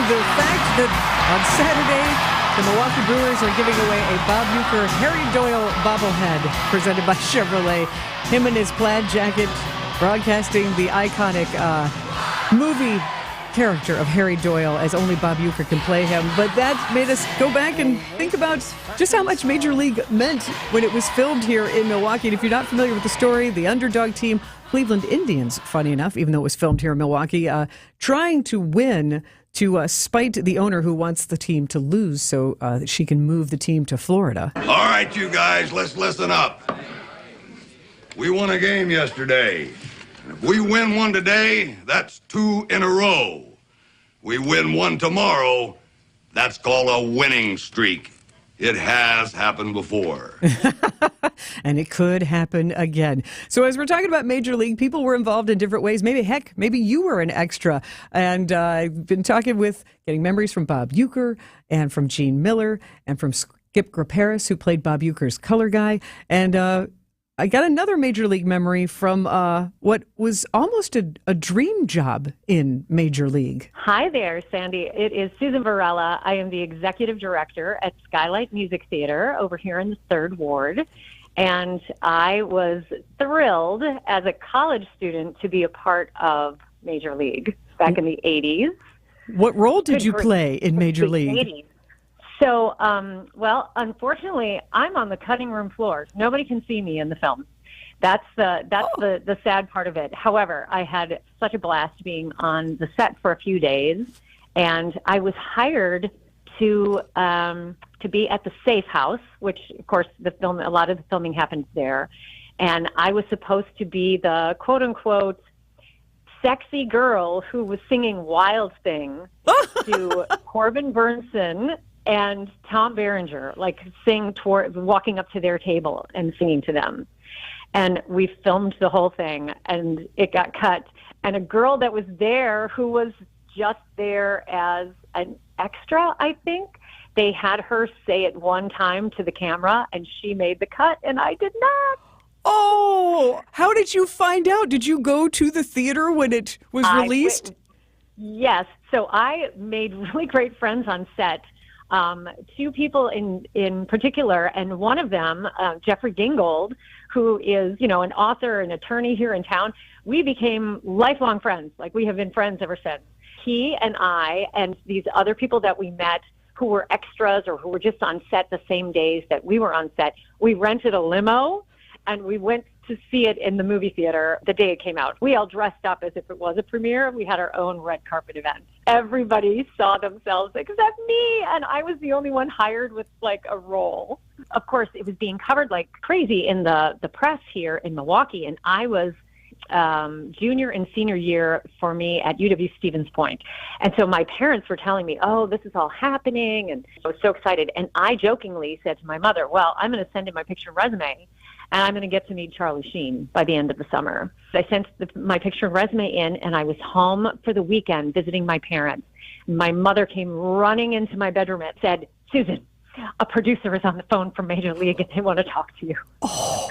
the fact that on Saturday, the Milwaukee Brewers are giving away a Bob Uecker Harry Doyle bobblehead presented by Chevrolet. Him in his plaid jacket broadcasting the iconic movie character of Harry Doyle as only Bob Uecker can play him. But that made us go back and think about just how much Major League meant when it was filmed here in Milwaukee. And if you're not familiar with the story, the underdog team, Cleveland Indians, funny enough, even though it was filmed here in Milwaukee, trying to win to spite the owner who wants the team to lose so that she can move the team to Florida. All right, you guys, let's listen up. We won a game yesterday. If we win one today, that's 2 in a row. We win one tomorrow, that's called a winning streak. It has happened before. And it could happen again. So as we're talking about Major League, people were involved in different ways. Maybe you were an extra. And I've been getting memories from Bob Uecker and from Gene Miller and from Skip Graparis, who played Bob Uecker's color guy. And I got another Major League memory from what was almost a dream job in Major League. Hi there, Sandy. It is Susan Varela. I am the executive director at Skylight Music Theater over here in the 3rd Ward. And I was thrilled as a college student to be a part of Major League back in the 80s. What role did you play in Major League? 80s. So, well, unfortunately, I'm on the cutting room floor. Nobody can see me in the film. That's the sad part of it. However, I had such a blast being on the set for a few days, and I was hired to be at the Safe House, which, of course, a lot of the filming happened there, and I was supposed to be the quote unquote sexy girl who was singing Wild Thing to Corbin Burnson and Tom Berenger, walking up to their table and singing to them. And we filmed the whole thing, and it got cut. And a girl that was there who was just there as an extra, I think, they had her say it one time to the camera, and she made the cut, and I did not. Oh, how did you find out? Did you go to the theater when it was released? Yes. So I made really great friends on set. 2 people in particular, and one of them, Jeffrey Gingold, who is, an author and attorney here in town, we became lifelong friends. Like, we have been friends ever since. He and I and these other people that we met who were extras or who were just on set the same days that we were on set, we rented a limo and we went to see it in the movie theater the day it came out. We all dressed up as if it was a premiere. We had our own red carpet event. Everybody saw themselves except me, and I was the only one hired with a role. Of course, it was being covered like crazy in the press here in Milwaukee, and I was junior and senior year for me at UW-Stevens Point. And so my parents were telling me, oh, this is all happening, and I was so excited. And I jokingly said to my mother, well, I'm going to send in my picture and resume, and I'm going to get to meet Charlie Sheen by the end of the summer. I sent my picture and resume in, and I was home for the weekend visiting my parents. My mother came running into my bedroom and said, Susan, a producer is on the phone from Major League, and they want to talk to you. Oh.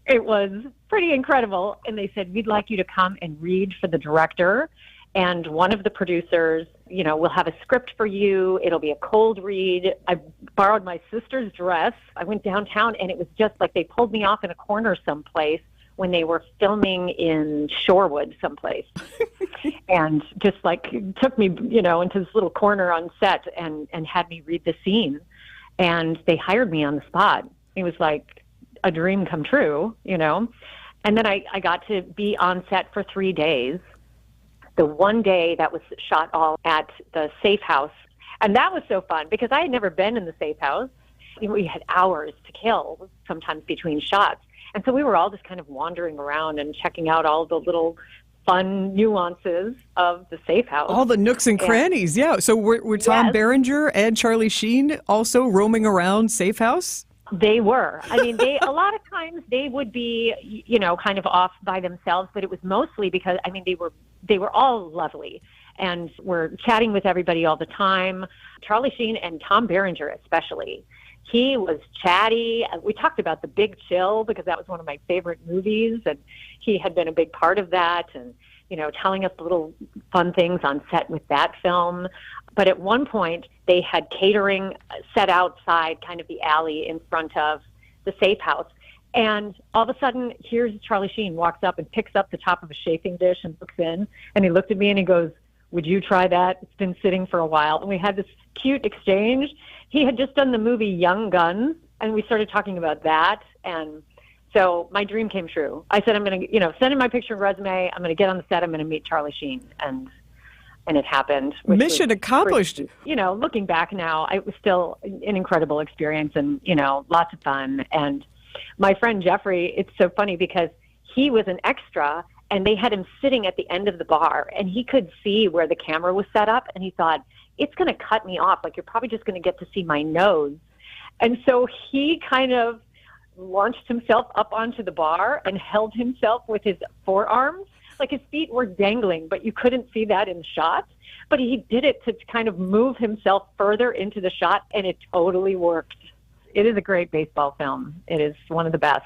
It was pretty incredible. And they said, we'd like you to come and read for the director. And one of the producers, will have a script for you. It'll be a cold read. I borrowed my sister's dress. I went downtown, and it was just like they pulled me off in a corner someplace when they were filming in Shorewood someplace. And just like took me, into this little corner on set and had me read the scene. And they hired me on the spot. It was like a dream come true, And then I got to be on set for 3 days. The one day that was shot all at the safe house. And that was so fun because I had never been in the safe house. We had hours to kill sometimes between shots. And so we were all just kind of wandering around and checking out all the little fun nuances of the safe house. All the nooks and crannies, yeah. So were Tom Berenger and Charlie Sheen also roaming around safe house? They were. I mean, a lot of times they would be, kind of off by themselves, but it was mostly because, they were all lovely and were chatting with everybody all the time. Charlie Sheen and Tom Berenger especially. He was chatty. We talked about The Big Chill because that was one of my favorite movies, and he had been a big part of that and, telling us little fun things on set with that film. But at one point, they had catering set outside kind of the alley in front of the safe house. And all of a sudden, here's Charlie Sheen walks up and picks up the top of a chafing dish and looks in. And he looked at me and he goes, "Would you try that? It's been sitting for a while." And we had this cute exchange. He had just done the movie Young Guns, and we started talking about that. And so my dream came true. I said, I'm going to, send in my picture and resume. I'm going to get on the set. I'm going to meet Charlie Sheen. And it happened. Mission accomplished. Looking back now, it was still an incredible experience and, lots of fun. And my friend Jeffrey, it's so funny because he was an extra and they had him sitting at the end of the bar and he could see where the camera was set up. And he thought, it's going to cut me off. Like, you're probably just going to get to see my nose. And so he kind of launched himself up onto the bar and held himself with his forearms. Like, his feet were dangling, but you couldn't see that in the shot. But he did it to kind of move himself further into the shot, and it totally worked. It is a great baseball film. It is one of the best.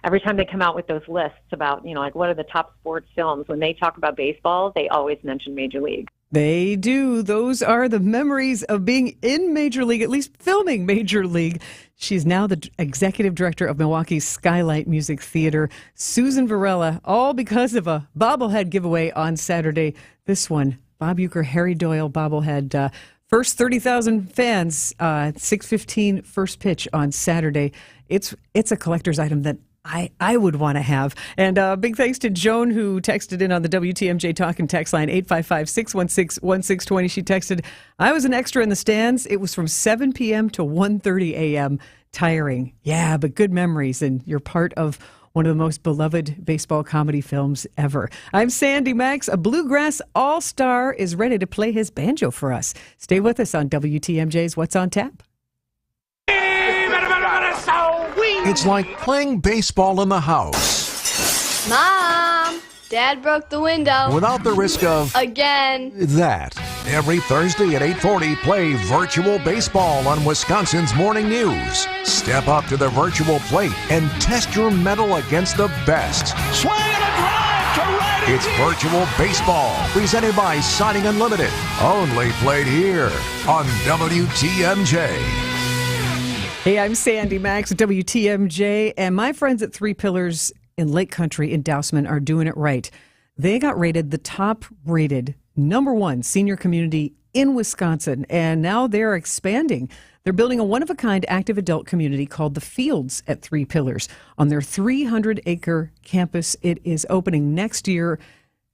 Every time they come out with those lists about, what are the top sports films, when they talk about baseball, they always mention Major League. They do. Those are the memories of being in Major League, at least filming Major League. She's now the executive director of Milwaukee's Skylight Music Theater, Susan Varela, all because of a bobblehead giveaway on Saturday. This one, Bob Uecker, Harry Doyle bobblehead. First 30,000 fans, 6:15 first pitch on Saturday. It's a collector's item that I would want to have. And big thanks to Joan, who texted in on the WTMJ Talk and Text line 855-616-1620. She texted, "I was an extra in the stands. It was from 7 p.m. to 1:30 a.m. Tiring. Yeah, but good memories. And you're part of one of the most beloved baseball comedy films ever." I'm Sandy Maxx. A bluegrass all-star is ready to play his banjo for us. Stay with us on WTMJ's What's on Tap. It's like playing baseball in the house. Mom, Dad broke the window. Without the risk of... Again. That. Every Thursday at 8:40, play virtual baseball on Wisconsin's Morning News. Step up to the virtual plate and test your mettle against the best. Swing and a drive to right. It's virtual baseball, presented by Signing Unlimited. Only played here on WTMJ. Hey, I'm Sandy Maxx, WTMJ, and my friends at Three Pillars in Lake Country in Dousman are doing it right. They got rated the top-rated #1 senior community in Wisconsin, and now they're expanding. They're building a one-of-a-kind active adult community called The Fields at Three Pillars on their 300-acre campus. It is opening next year.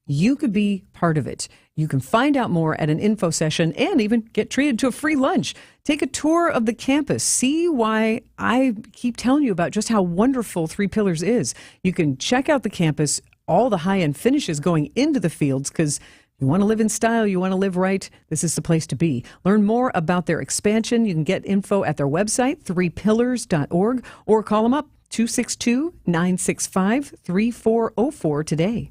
You could be part of it. You can find out more at an info session and even get treated to a free lunch. Take a tour of the campus. See why I keep telling you about just how wonderful Three Pillars is. You can check out the campus, all the high-end finishes going into the fields, because you want to live in style, you want to live right, this is the place to be. Learn more about their expansion. You can get info at their website, threepillars.org, or call them up, 262-965-3404 today.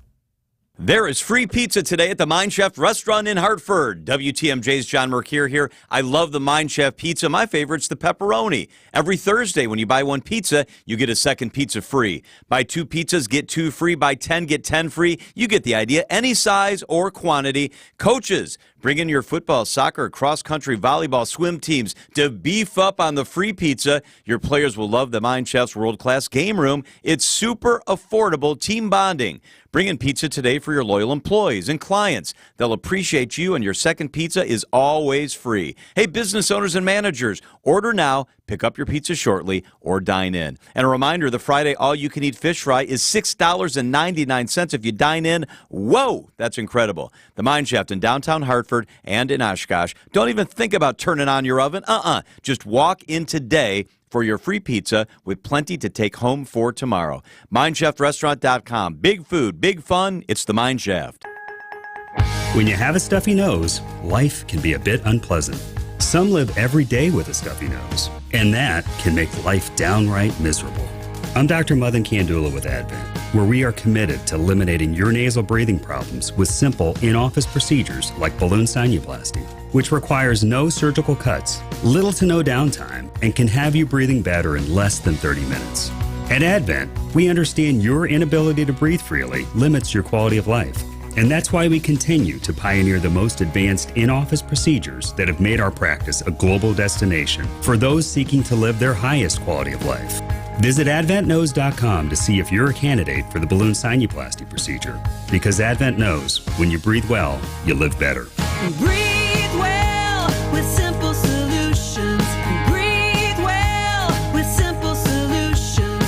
There is free pizza today at the Mind Chef restaurant in Hartford. WTMJ's John Mercure here. I love the Mind Chef pizza. My favorite's the pepperoni. Every Thursday, when you buy one pizza, you get a second pizza free. Buy 2 pizzas, get 2 free. Buy 10, get 10 free. You get the idea. Any size or quantity. Coaches, Bring in your football, soccer, cross-country, volleyball, swim teams to beef up on the free pizza. Your players will love the Mind Chef's world-class game room. It's super affordable team bonding. Bring in pizza today for your loyal employees and clients. They'll appreciate you, and your second pizza is always free. Hey, business owners and managers, order now, pick up your pizza shortly, or dine in. And a reminder, the Friday all-you-can-eat fish fry is $6.99 if you dine in. Whoa, that's incredible. The Mind Chef in downtown Hartford and in Oshkosh. Don't even think about turning on your oven. Just walk in today for your free pizza with plenty to take home for tomorrow. MindChefRestaurant.com. Big food, big fun. It's the Mind Chef. When you have a stuffy nose, life can be a bit unpleasant. Some live every day with a stuffy nose, and that can make life downright miserable. I'm Dr. Madan Kandula with Advent, where we are committed to eliminating your nasal breathing problems with simple in-office procedures like balloon sinuplasty, which requires no surgical cuts, little to no downtime, and can have you breathing better in less than 30 minutes. At Advent, we understand your inability to breathe freely limits your quality of life, and that's why we continue to pioneer the most advanced in-office procedures that have made our practice a global destination for those seeking to live their highest quality of life. Visit AdventKnows.com to see if you're a candidate for the balloon sinuplasty procedure, because Advent knows when you breathe well, you live better. Breathe well with simple solutions. Breathe well with simple solutions.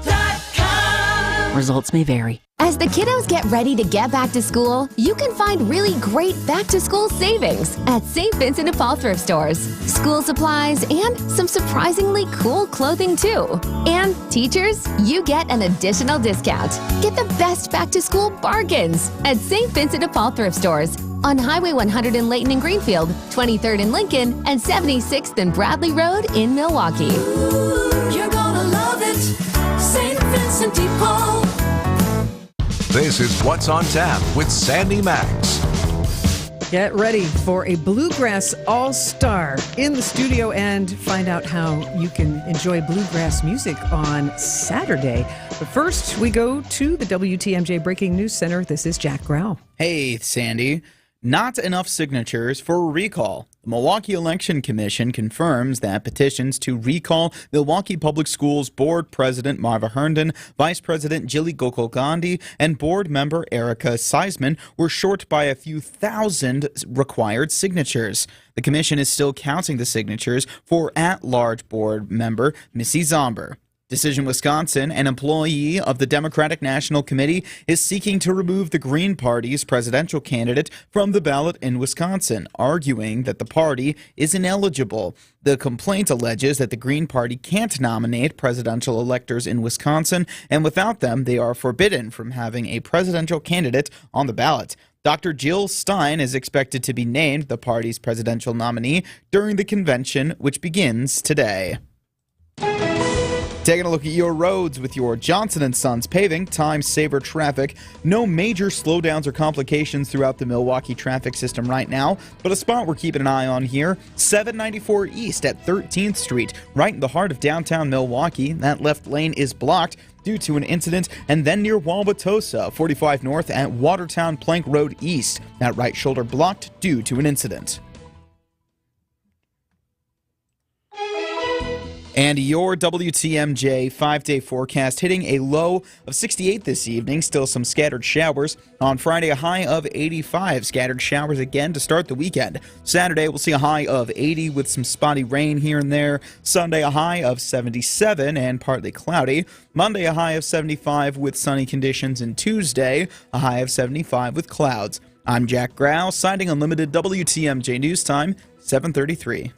AdventKnows.com. Results may vary. As the kiddos get ready to get back to school, you can find really great back-to-school savings at St. Vincent de Paul thrift stores. School supplies and some surprisingly cool clothing too. And teachers, you get an additional discount. Get the best back-to-school bargains at St. Vincent de Paul thrift stores on Highway 100 in Layton and Greenfield, 23rd in Lincoln, and 76th and Bradley Road in Milwaukee. Ooh, you're gonna love it. St. Vincent de Paul. This is What's on Tap with Sandy Maxx. Get ready for a Bluegrass All-Star in the studio and find out how you can enjoy bluegrass music on Saturday. But first, we go to the WTMJ Breaking News Center. This is Jack Grau. Hey, Sandy. Not enough signatures for a recall. The Milwaukee Election Commission confirms that petitions to recall Milwaukee Public Schools Board President Marva Herndon, Vice President Jilly Gokul Gandhi, and Board Member Erica Seisman were short by a few thousand required signatures. The commission is still counting the signatures for at-large board member Missy Zomber. Decision Wisconsin, an employee of the Democratic National Committee, is seeking to remove the Green Party's presidential candidate from the ballot in Wisconsin, arguing that the party is ineligible. The complaint alleges that the Green Party can't nominate presidential electors in Wisconsin, and without them, they are forbidden from having a presidential candidate on the ballot. Dr. Jill Stein is expected to be named the party's presidential nominee during the convention, which begins today. Taking a look at your roads with your Johnson & Sons Paving, time saver traffic. No major slowdowns or complications throughout the Milwaukee traffic system right now, but a spot we're keeping an eye on here, 794 East at 13th Street, right in the heart of downtown Milwaukee. That left lane is blocked due to an incident, and then near Wauwatosa, 45 North at Watertown Plank Road East. That right shoulder blocked due to an incident. And your WTMJ 5-day forecast hitting a low of 68 this evening. Still some scattered showers. On Friday, a high of 85. Scattered showers again to start the weekend. Saturday, we'll see a high of 80 with some spotty rain here and there. Sunday, a high of 77 and partly cloudy. Monday, a high of 75 with sunny conditions. And Tuesday, a high of 75 with clouds. I'm Jack Grau, citing Unlimited WTMJ News Time, 7:33.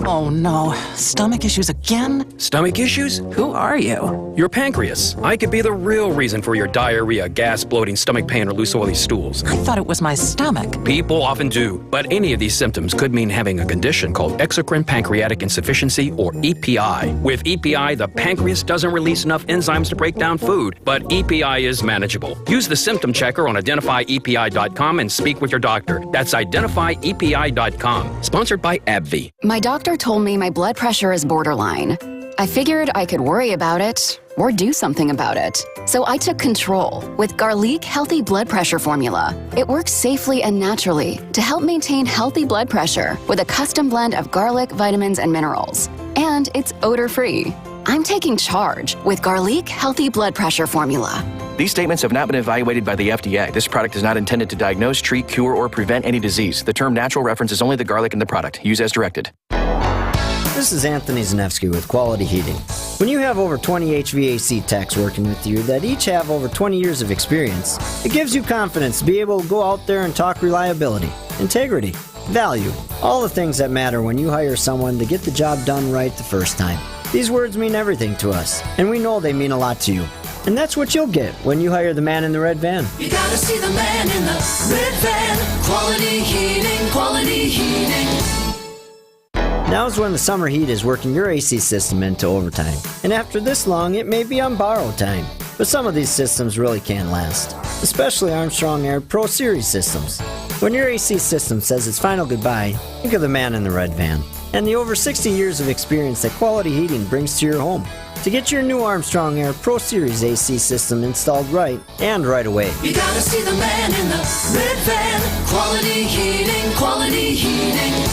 Oh no, stomach issues again? Stomach issues? Who are you? Your pancreas. I could be the real reason for your diarrhea, gas, bloating, stomach pain, or loose oily stools. I thought it was my stomach. People often do, but any of these symptoms could mean having a condition called exocrine pancreatic insufficiency, or EPI. With EPI, the pancreas doesn't release enough enzymes to break down food, but EPI is manageable. Use the symptom checker on identifyepi.com and speak with your doctor. That's identifyepi.com. Sponsored by AbbVie. My doctor doctor told me my blood pressure is borderline. I figured I could worry about it or do something about it. So I took control with Garlic Healthy Blood Pressure Formula. It works safely and naturally to help maintain healthy blood pressure with a custom blend of garlic, vitamins, and minerals. And it's odor-free. I'm taking charge with Garlic Healthy Blood Pressure Formula. These statements have not been evaluated by the FDA. This product is not intended to diagnose, treat, cure, or prevent any disease. The term natural references only the garlic in the product. Use as directed. This is Anthony Zanevsky with Quality Heating. When you have over 20 HVAC techs working with you that each have over 20 years of experience, it gives you confidence to be able to go out there and talk reliability, integrity, value, all the things that matter when you hire someone to get the job done right the first time. These words mean everything to us, and we know they mean a lot to you. And that's what you'll get when you hire the man in the red van. You gotta see the man in the red van. Quality heating, quality heating. Now's when the summer heat is working your AC system into overtime. And after this long, it may be on borrowed time. But some of these systems really can't last, especially Armstrong Air Pro Series systems. When your AC system says its final goodbye, think of the man in the red van and the over 60 years of experience that Quality Heating brings to your home. To get your new Armstrong Air Pro Series AC system installed right and right away. You gotta see the man in the red van. Quality heating, quality heating.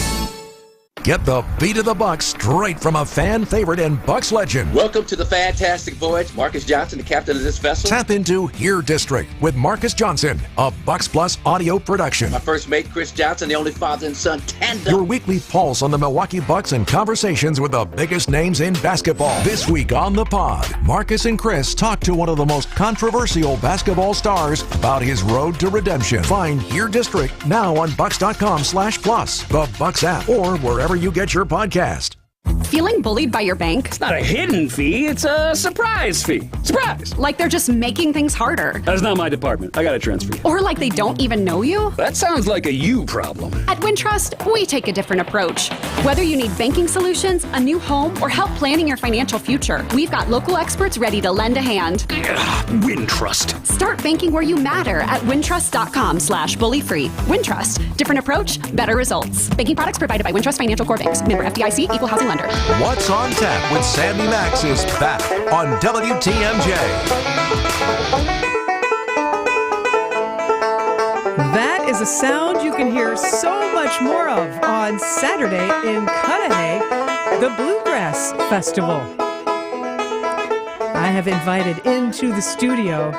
Get the beat of the Bucks straight from a fan favorite and Bucks legend. Welcome to the fantastic voyage. Marcus Johnson, the captain of this vessel. Tap into Here District with Marcus Johnson, a Bucks Plus audio production. My first mate, Chris Johnson, the only father and son tandem. Your weekly pulse on the Milwaukee Bucks and conversations with the biggest names in basketball. This week on the pod, Marcus and Chris talk to one of the most controversial basketball stars about his road to redemption. Find Here District now on Bucks.com/plus, the Bucks app, or wherever you get your podcast. Feeling bullied by your bank? It's not a hidden fee, it's a surprise fee. Surprise! Like they're just making things harder. That's not my department. I got a transfer. Or like they don't even know you? That sounds like a you problem. At Wintrust, we take a different approach. Whether you need banking solutions, a new home, or help planning your financial future, we've got local experts ready to lend a hand. Wintrust. Start banking where you matter at wintrust.com/bully-free. Wintrust. Different approach, better results. Banking products provided by Wintrust Financial Corp. Banks. Member FDIC, Equal Housing Lender. What's on Tap with Sandy Maxx is back on WTMJ. That is a sound you can hear so much more of on Saturday in Cudahy, the Bluegrass Festival. I have invited into the studio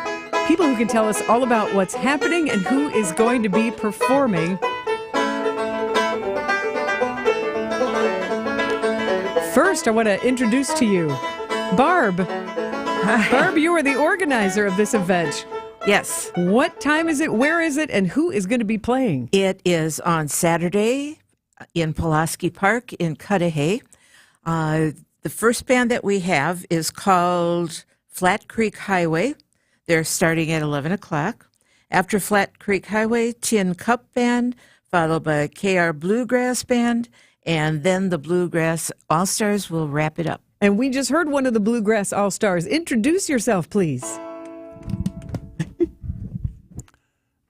people who can tell us all about what's happening and who is going to be performing. First, I want to introduce to you Barb. Hi. Barb, you are the organizer of this event. Yes. What time is it? Where is it? And who is going to be playing? It is on Saturday in Pulaski Park in Cudahy. The first band that we have is called Flat Creek Highway. They're starting at 11 o'clock. After Flat Creek Highway, Tin Cup Band, followed by KR Bluegrass Band, and then the Bluegrass All-Stars will wrap it up. And we just heard one of the Bluegrass All-Stars. Introduce yourself, please.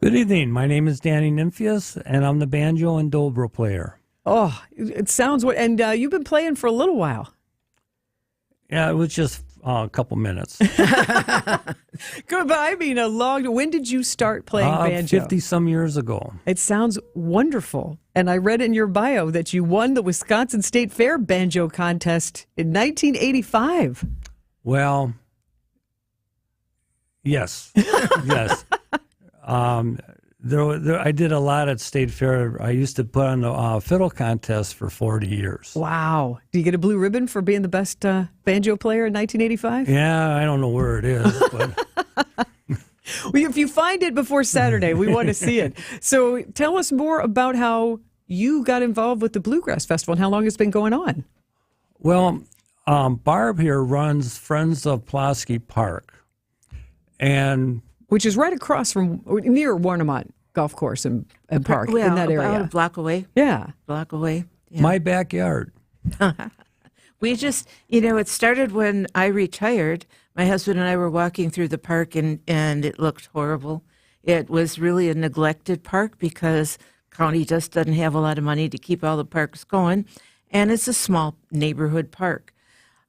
Good evening. My name is Danny Nymphius, and I'm the banjo and dobro player. Oh, it sounds what, and you've been playing for a little while. Yeah, it was just a couple minutes. Good, but I mean a long. When did you start playing banjo? 50-some years ago. It sounds wonderful. And I read in your bio that you won the Wisconsin State Fair banjo contest in 1985. Well, yes, yes. I did a lot at State Fair. I used to put on the fiddle contest for 40 years. Wow. Do you get a blue ribbon for being the best banjo player in 1985? Yeah, I don't know where it is. But well, if you find it before Saturday, we want to see it. So tell us more about how you got involved with the Bluegrass Festival and how long it's been going on. Well, Barb here runs Friends of Pulaski Park. Which is right across from, near Warnemont Golf Course and Park, well, in that area. About a block away. Yeah. Block away. Yeah. My backyard. We just, it started when I retired. My husband and I were walking through the park and it looked horrible. It was really a neglected park because county just doesn't have a lot of money to keep all the parks going. and it's a small neighborhood park.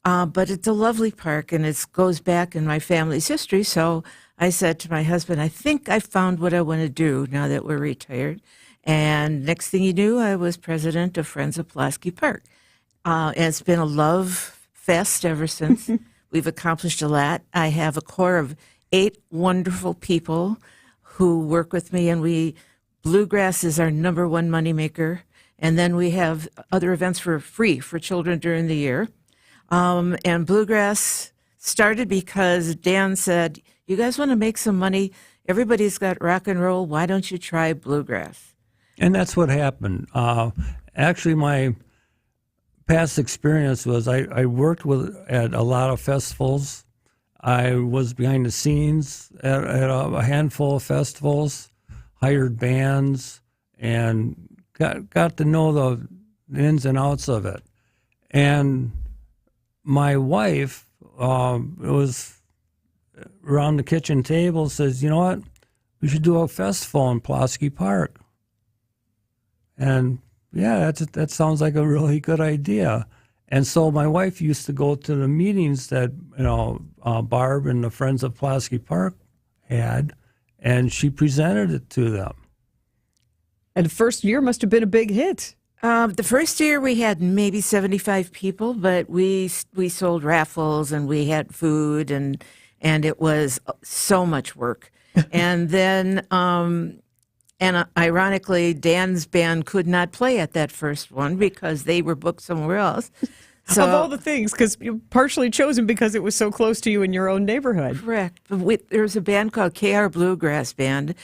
But it's a lovely park, and it goes back in my family's history. So I said to my husband, I think I found what I want to do now that we're retired. And next thing you knew, I was president of Friends of Pulaski Park. And it's been a love fest ever since. We've accomplished a lot. I have a core of 8 wonderful people who work with me, and bluegrass is our number one moneymaker. And then we have other events for free for children during the year. And bluegrass started because Dan said, you guys want to make some money? Everybody's got rock and roll. Why don't you try bluegrass? And that's what happened. Actually, my past experience was I worked at a lot of festivals. I was behind the scenes at a handful of festivals, hired bands, and got to know the ins and outs of it. And my wife was around the kitchen table, says, you know what, we should do a festival in Pulaski Park. And yeah, that sounds like a really good idea. And so my wife used to go to the meetings that Barb and the Friends of Pulaski Park had, and she presented it to them. And the first year must have been a big hit. The first year we had maybe 75 people, but we sold raffles and we had food, and it was so much work. And then, ironically, Dan's band could not play at that first one because they were booked somewhere else. So, of all the things, because you partially chosen because it was so close to you in your own neighborhood. Correct. There was a band called KR Bluegrass Band.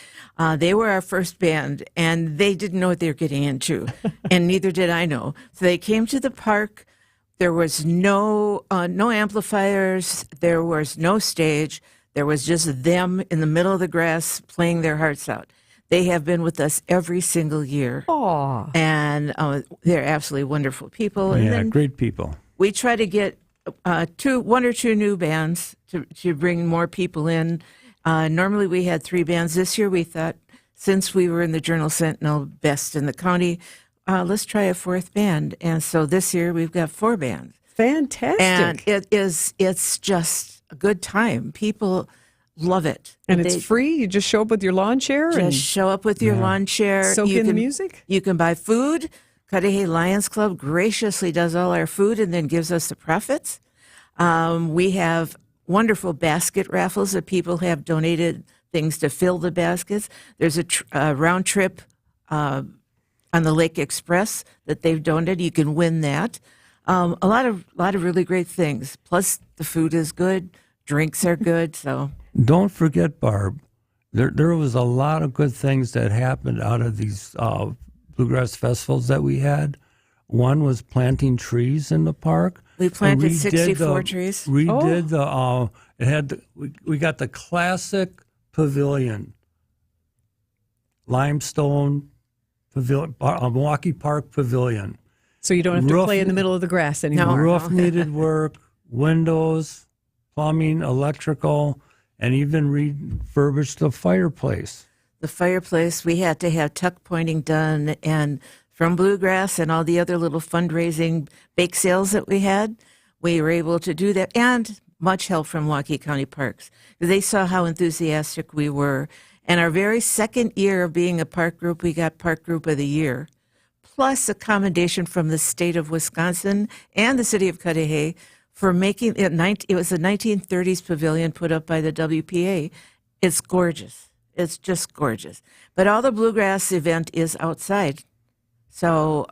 They were our first band, and they didn't know what they were getting into, and neither did I know. So they came to the park. There was no amplifiers. There was no stage. There was just them in the middle of the grass playing their hearts out. They have been with us every single year. Aww. And they're absolutely wonderful people. And yeah, great people. We try to get 1 or 2 new bands to bring more people in. Normally we had 3 bands. This year we thought, since we were in the Journal Sentinel best in the county, let's try a 4th band. And so this year we've got 4 bands. Fantastic. And it's just a good time. People love it. And it's free? You just show up with your lawn chair? Just show up with your lawn chair. Soak in the music? You can buy food. Cudahy Lions Club graciously does all our food and then gives us the profits. We have wonderful basket raffles that people have donated things to fill the baskets. There's a round trip on the Lake Express that they've donated. You can win that. A lot of really great things. Plus, the food is good. Drinks are good. So don't forget, Barb, there was a lot of good things that happened out of these bluegrass festivals that we had. One was planting trees in the park. We planted 64 trees. We did we got the classic pavilion, limestone pavilion, Milwaukee Park Pavilion. So you don't have to play in the middle of the grass anymore. The roof needed work, windows, plumbing, electrical, and even refurbished the fireplace. The fireplace, we had to have tuck pointing done, and from bluegrass and all the other little fundraising bake sales that we had, we were able to do that, and much help from Milwaukee County Parks. They saw how enthusiastic we were. And our very second year of being a park group, we got Park Group of the Year, plus a commendation from the state of Wisconsin and the city of Cudahy for making it. It was a 1930s pavilion put up by the WPA. It's gorgeous. It's just gorgeous. But all the bluegrass event is outside. So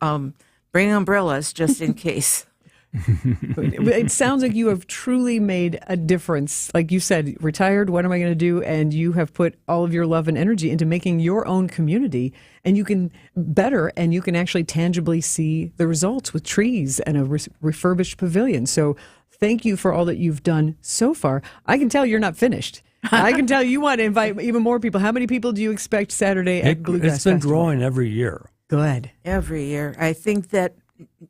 bring umbrellas just in case. It sounds like you have truly made a difference. Like you said, retired, what am I going to do? And you have put all of your love and energy into making your own community, and you can better, and you can actually tangibly see the results with trees and a refurbished pavilion. So thank you for all that you've done so far. I can tell you're not finished. I can tell you want to invite even more people. How many people do you expect Saturday at Bluegrass It's been Festival? growing every year. Good. Every year. I think that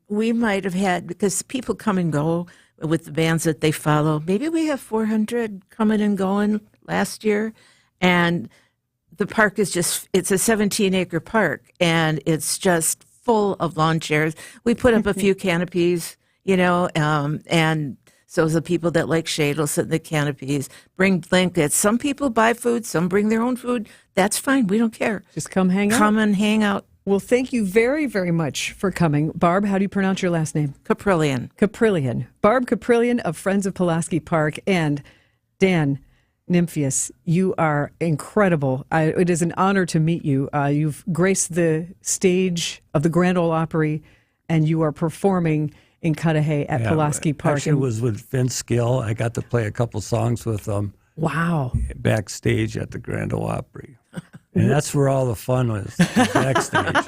we might have had, because people come and go with the bands that they follow, maybe we have 400 coming and going last year. And the park is it's a 17-acre park, and it's just full of lawn chairs. We put up a few canopies, and so the people that like shade will sit in the canopies, bring blankets. Some people buy food, some bring their own food. That's fine. We don't care. Just come hang out. Come and hang out. Well, thank you very, very much for coming. Barb, how do you pronounce your last name? Caprillion. Caprillion. Barb Caprillion of Friends of Pulaski Park. And Dan Nymphius, you are incredible. It is an honor to meet you. You've graced the stage of the Grand Ole Opry, and you are performing in Cudahy at Pulaski Park. Actually, it was with Vince Gill. I got to play a couple songs with them. Wow. Backstage at the Grand Ole Opry. And that's where all the fun was, backstage.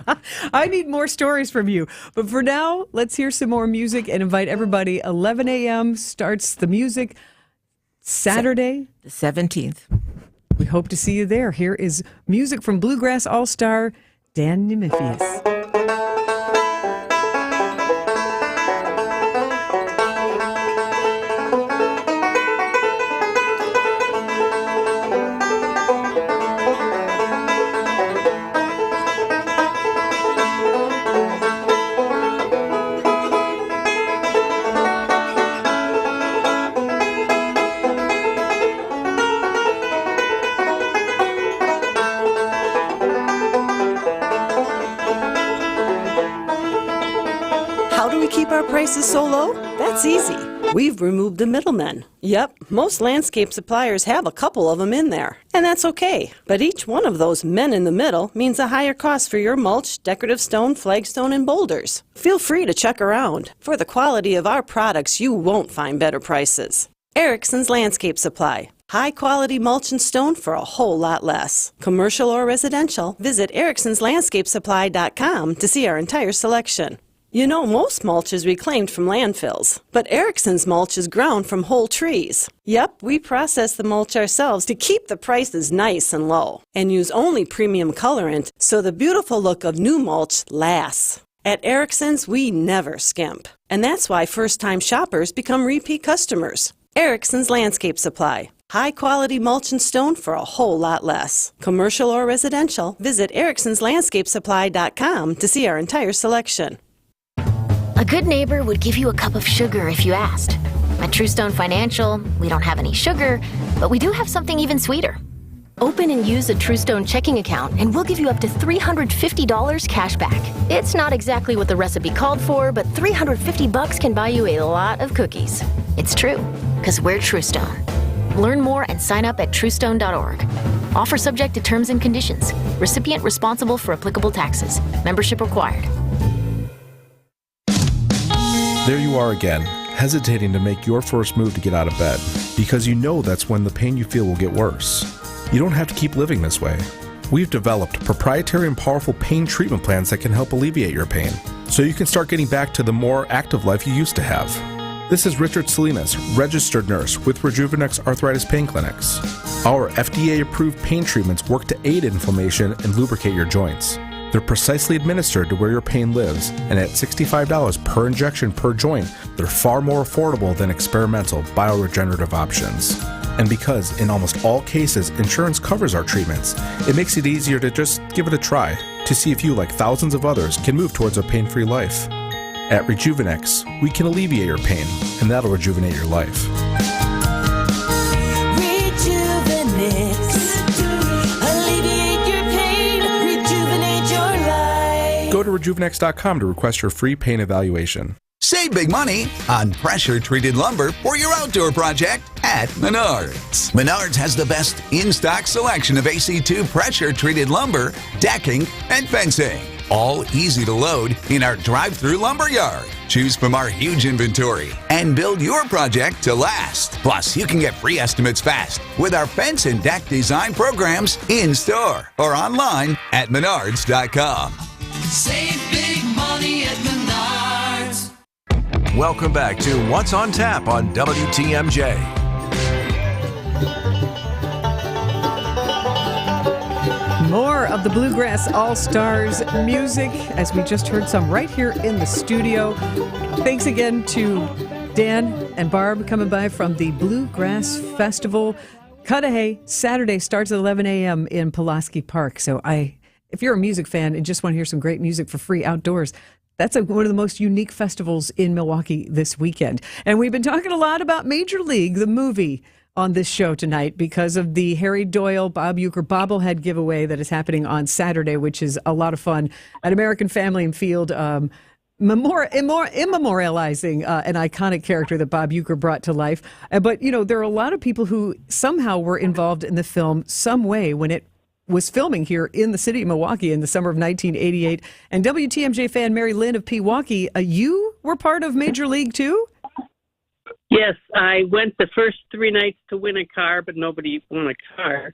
I need more stories from you. But for now, let's hear some more music and invite everybody. 11 a.m. starts the music. Saturday, the 17th. We hope to see you there. Here is music from Bluegrass All-Star Dan Nymphius. Prices so low? That's easy. We've removed the middlemen. Yep, most landscape suppliers have a couple of them in there, and that's okay. But each one of those men in the middle means a higher cost for your mulch, decorative stone, flagstone, and boulders. Feel free to check around. For the quality of our products, you won't find better prices. Erickson's Landscape Supply. High-quality mulch and stone for a whole lot less. Commercial or residential, visit ericksonslandscapesupply.com to see our entire selection. You know, most mulch is reclaimed from landfills, but Erickson's mulch is ground from whole trees. Yep, we process the mulch ourselves to keep the prices nice and low, and use only premium colorant so the beautiful look of new mulch lasts. At Erickson's, we never skimp, and that's why first-time shoppers become repeat customers. Erickson's Landscape Supply. High-quality mulch and stone for a whole lot less. Commercial or residential, visit ericksonslandscapesupply.com to see our entire selection. A good neighbor would give you a cup of sugar if you asked. At Truestone Financial, we don't have any sugar, but we do have something even sweeter. Open and use a Truestone checking account, and we'll give you up to $350 cash back. It's not exactly what the recipe called for, but $350 can buy you a lot of cookies. It's true, because we're Truestone. Learn more and sign up at truestone.org. Offer subject to terms and conditions. Recipient responsible for applicable taxes. Membership required. There you are again, hesitating to make your first move to get out of bed, because you know that's when the pain you feel will get worse. You don't have to keep living this way. We've developed proprietary and powerful pain treatment plans that can help alleviate your pain, so you can start getting back to the more active life you used to have. This is Richard Salinas, registered nurse with Rejuvenex Arthritis Pain Clinics. Our FDA-approved pain treatments work to aid inflammation and lubricate your joints. They're precisely administered to where your pain lives, and at $65 per injection per joint, they're far more affordable than experimental bioregenerative options. And because, in almost all cases, insurance covers our treatments, it makes it easier to just give it a try to see if you, like thousands of others, can move towards a pain-free life. At Rejuvenex, we can alleviate your pain, and that'll rejuvenate your life. Rejuvenex. Alleviate your pain. Rejuvenate your life. Go to Rejuvenex.com to request your free pain evaluation. Save big money on pressure-treated lumber for your outdoor project at Menards. Menards has the best in-stock selection of AC2 pressure-treated lumber, decking, and fencing. All easy to load in our drive-through lumber yard. Choose from our huge inventory and build your project to last. Plus, you can get free estimates fast with our fence and deck design programs in-store or online at Menards.com. Save big money at Menards. Welcome back to What's on Tap on WTMJ. More of the Bluegrass All-Stars music, as we just heard some right here in the studio. Thanks again to Dan and Barb coming by from the Bluegrass Festival. Cudahy, Saturday starts at 11 a.m. in Pulaski Park. So I if you're a music fan and just want to hear some great music for free outdoors, that's one of the most unique festivals in Milwaukee this weekend. And we've been talking a lot about Major League, the movie, on this show tonight because of the Harry Doyle, Bob Uecker bobblehead giveaway that is happening on Saturday, which is a lot of fun at American Family and Field, immemorializing an iconic character that Bob Uecker brought to life. But, there are a lot of people who somehow were involved in the film some way when it was filming here in the city of Milwaukee in the summer of 1988. And WTMJ fan Mary Lynn of Pewaukee, you were part of Major League too? Yes, I went the first 3 nights to win a car, but nobody won a car.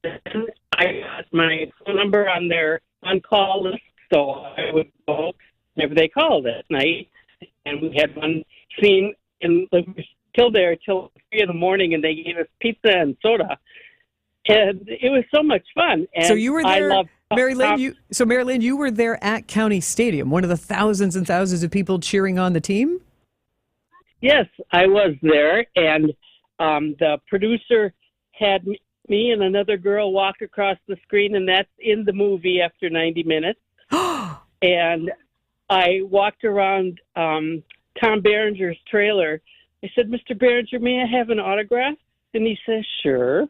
Then I got my phone number on their on-call list, so I would go whenever they called that night. And we had one scene, and we were still there till 3 in the morning, and they gave us pizza and soda. And it was so much fun. And so you were there, I loved Mary Lynn, you were there at County Stadium, one of the thousands and thousands of people cheering on the team? Yes, I was there, and the producer had me and another girl walk across the screen, and that's in the movie after 90 minutes. And I walked around Tom Berenger's trailer. I said, Mr. Berenger, may I have an autograph? And he says, sure.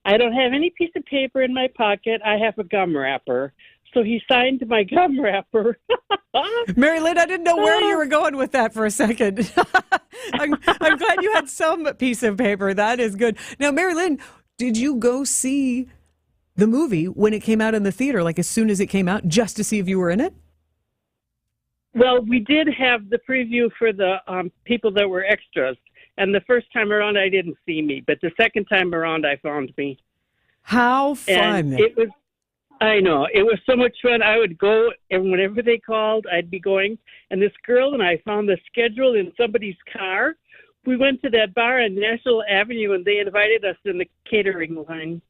I don't have any piece of paper in my pocket. I have a gum wrapper. So he signed my gum wrapper. Mary Lynn, I didn't know where you were going with that for a second. I'm glad you had some piece of paper. That is good. Now, Mary Lynn, did you go see the movie when it came out in the theater, like as soon as it came out, just to see if you were in it? Well, we did have the preview for the people that were extras. And the first time around, I didn't see me. But the second time around, I found me. How fun. And it was... I know. It was so much fun. I would go, and whenever they called, I'd be going. And this girl and I found the schedule in somebody's car. We went to that bar on National Avenue, and they invited us in the catering line.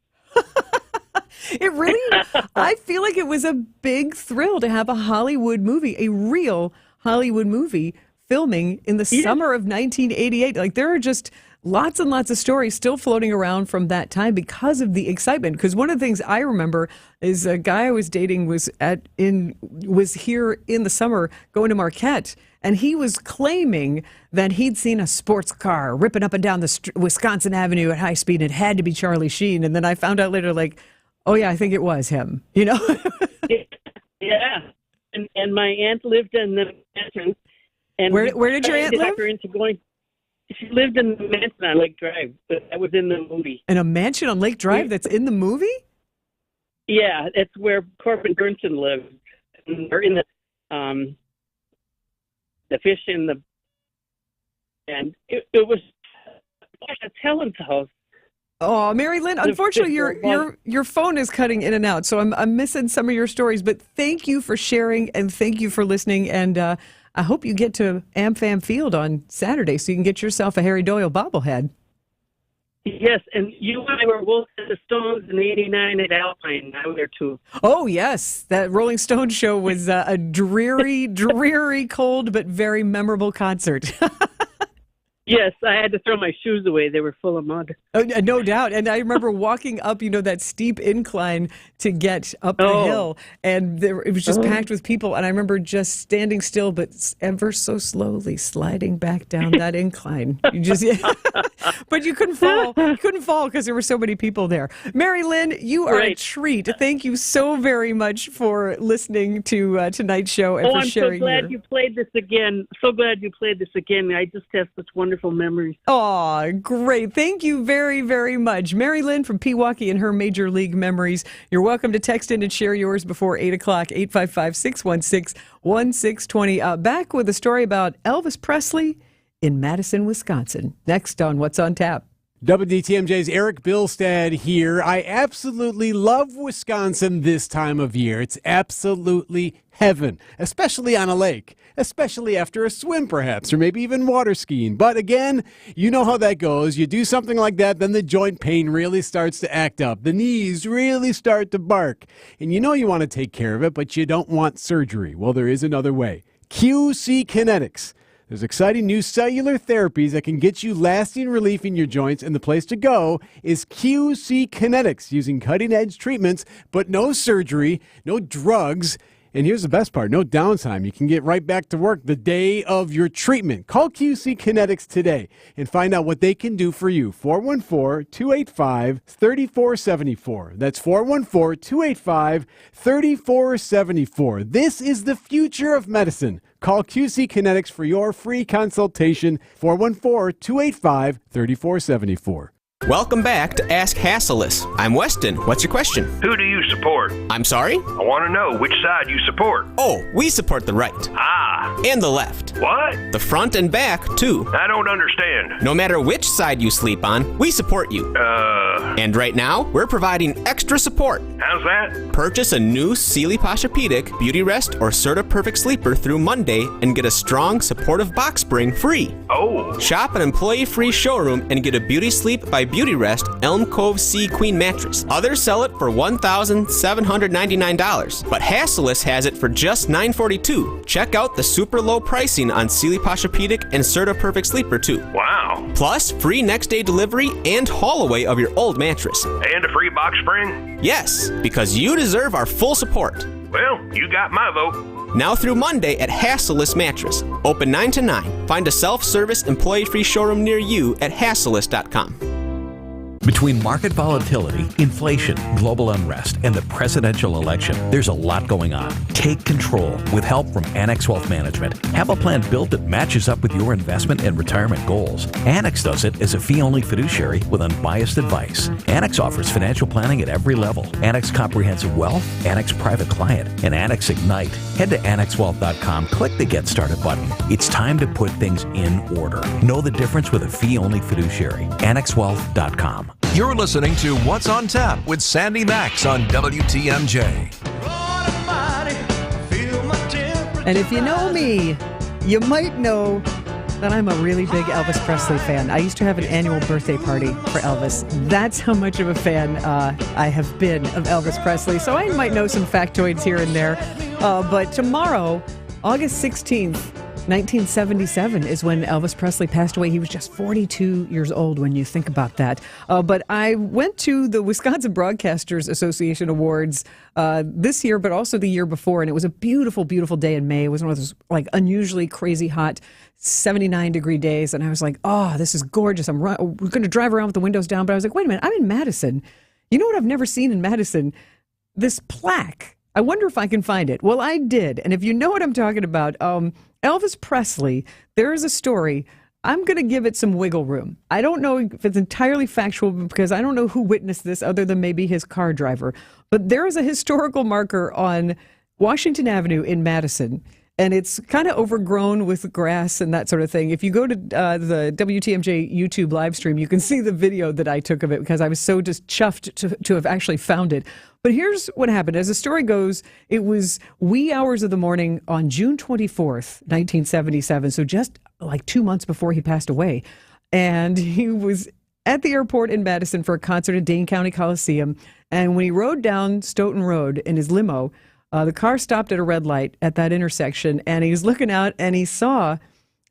It really, I feel like it was a big thrill to have a Hollywood movie, a real Hollywood movie, filming in the summer of 1988. Like, there are just lots and lots of stories still floating around from that time because of the excitement. Because one of the things I remember is a guy I was dating was here in the summer going to Marquette, and he was claiming that he'd seen a sports car ripping up and down the Wisconsin Avenue at high speed. And it had to be Charlie Sheen. And then I found out later, like, oh yeah, I think it was him. Yeah. And my aunt lived in the mansion. And where did your aunt live? She lived in the mansion on Lake Drive, but that was in the movie. In a mansion on Lake Drive that's in the movie? Yeah, that's where Corbin Burnson lived. Or in the fish in the... And it was at Helen's house. Oh, Mary Lynn, unfortunately, your phone is cutting in and out, so I'm missing some of your stories. But thank you for sharing, and thank you for listening, and I hope you get to AmFam Field on Saturday so you can get yourself a Harry Doyle bobblehead. Yes, and you and I were both at the Stones in '89 at Alpine. I was there too. Oh, yes. That Rolling Stones show was a dreary, cold, but very memorable concert. Yes, I had to throw my shoes away. They were full of mud. Oh, no doubt. And I remember walking up, that steep incline to get up the hill. And it was just packed with people. And I remember just standing still, but ever so slowly sliding back down that incline. But you couldn't fall. You couldn't fall because there were so many people there. Mary Lynn, you are a treat. Thank you so very much for listening to tonight's show and for sharing. I'm so glad you played this again. So glad you played this again. I just have such wonderful memories. Oh, great. Thank you very, very much. Mary Lynn from Pewaukee and her Major League memories. You're welcome to text in and share yours before 8 o'clock, 855-616-1620. Back with a story about Elvis Presley in Madison, Wisconsin. Next on What's on Tap. WTMJ's Eric Bilstad here. I absolutely love Wisconsin this time of year. It's absolutely heaven, especially on a lake, especially after a swim perhaps, or maybe even water skiing. But again, you know how that goes. You do something like that, then the joint pain really starts to act up. The knees really start to bark. And you know you want to take care of it, but you don't want surgery. Well, there is another way. QC Kinetics. There's exciting new cellular therapies that can get you lasting relief in your joints, and the place to go is QC Kinetics, using cutting-edge treatments, but no surgery, no drugs. And here's the best part, no downtime. You can get right back to work the day of your treatment. Call QC Kinetics today and find out what they can do for you. 414-285-3474. That's 414-285-3474. This is the future of medicine. Call QC Kinetics for your free consultation. 414-285-3474. Welcome back to Ask Hasselus. I'm Weston. What's your question? Who do you support? I'm sorry? I want to know which side you support. Oh, we support the right. Ah. And the left. What? The front and back, too. I don't understand. No matter which side you sleep on, we support you. And right now, we're providing extra support. How's that? Purchase a new Sealy Posturepedic, Beauty Rest, or Serta Perfect Sleeper through Monday and get a strong, supportive box spring free. Oh. Shop an employee-free showroom and get a Beauty Sleep by Beauty Rest Elm Cove Sea Queen mattress. Others sell it for $1,799, but Hasselus has it for just $942. Check out the super low pricing on Sealy Posturepedic and Serta Perfect Sleeper too. Wow. Plus, free next day delivery and haul away of your old mattress. And a free box spring? Yes, because you deserve our full support. Well, you got my vote. Now through Monday at Hasselus Mattress. Open 9 to 9. Find a self-service employee-free showroom near you at hasselus.com. Between market volatility, inflation, global unrest, and the presidential election, there's a lot going on. Take control with help from Annex Wealth Management. Have a plan built that matches up with your investment and retirement goals. Annex does it as a fee-only fiduciary with unbiased advice. Annex offers financial planning at every level. Annex Comprehensive Wealth, Annex Private Client, and Annex Ignite. Head to AnnexWealth.com, click the Get Started button. It's time to put things in order. Know the difference with a fee-only fiduciary. AnnexWealth.com. You're listening to What's on Tap with Sandy Maxx on WTMJ. And if you know me, you might know that I'm a really big Elvis Presley fan. I used to have an annual birthday party for Elvis. That's how much of a fan I have been of Elvis Presley. So I might know some factoids here and there. But tomorrow, August 16th, 1977 is when Elvis Presley passed away. He was just 42 years old when you think about that. But I went to the Wisconsin Broadcasters Association Awards this year, but also the year before, and it was a beautiful, beautiful day in May. It was one of those like unusually crazy hot 79-degree days, and I was like, oh, this is gorgeous. We're going to drive around with the windows down, but I was like, wait a minute, I'm in Madison. You know what I've never seen in Madison? This plaque. I wonder if I can find it. Well, I did, and if you know what I'm talking about, Elvis Presley, there is a story. I'm going to give it some wiggle room. I don't know if it's entirely factual because I don't know who witnessed this other than maybe his car driver. But there is a historical marker on Washington Avenue in Madison, and it's kind of overgrown with grass and that sort of thing. If you go to the WTMJ YouTube live stream, you can see the video that I took of it because I was so just chuffed to have actually found it. But here's what happened. As the story goes, it was wee hours of the morning on June 24th, 1977, so just like 2 months before he passed away. And he was at the airport in Madison for a concert at Dane County Coliseum. And when he rode down Stoughton Road in his limo, the car stopped at a red light at that intersection, and he was looking out, and he saw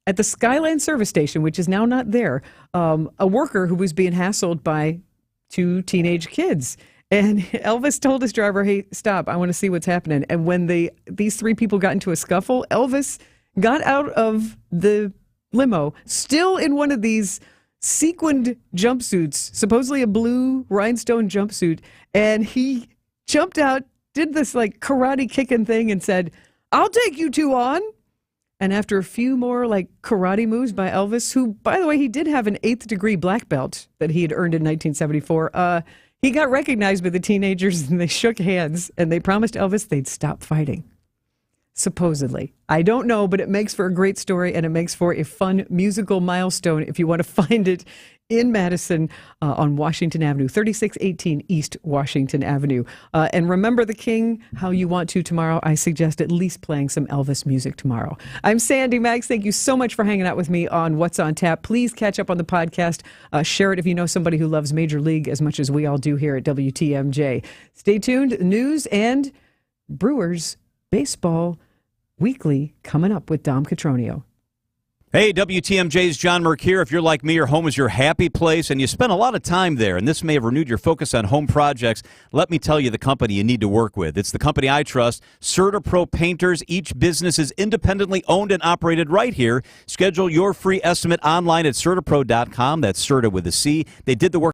at the Skyline service station, which is now not there, a worker who was being hassled by 2 teenage kids. And Elvis told his driver, hey, stop, I want to see what's happening. And when these 3 people got into a scuffle, Elvis got out of the limo, still in one of these sequined jumpsuits, supposedly a blue rhinestone jumpsuit, and he jumped out, did this like karate kicking thing and said, I'll take you 2 on. And after a few more like karate moves by Elvis, who, by the way, he did have an 8th degree black belt that he had earned in 1974, he got recognized by the teenagers and they shook hands and they promised Elvis they'd stop fighting. Supposedly. I don't know, but it makes for a great story and it makes for a fun musical milestone if you want to find it in Madison on Washington Avenue, 3618 East Washington Avenue. And remember the King how you want to tomorrow. I suggest at least playing some Elvis music tomorrow. I'm Sandy Maxx. Thank you so much for hanging out with me on What's on Tap. Please catch up on the podcast. Share it if you know somebody who loves Major League as much as we all do here at WTMJ. Stay tuned. News and Brewers Baseball Weekly coming up with Dom Catronio. Hey, WTMJ's John Merck here. If you're like me, your home is your happy place, and you spend a lot of time there, and this may have renewed your focus on home projects, let me tell you the company you need to work with. It's the company I trust, CertaPro Painters. Each business is independently owned and operated right here. Schedule your free estimate online at CertaPro.com. That's Certa with a C. They did the work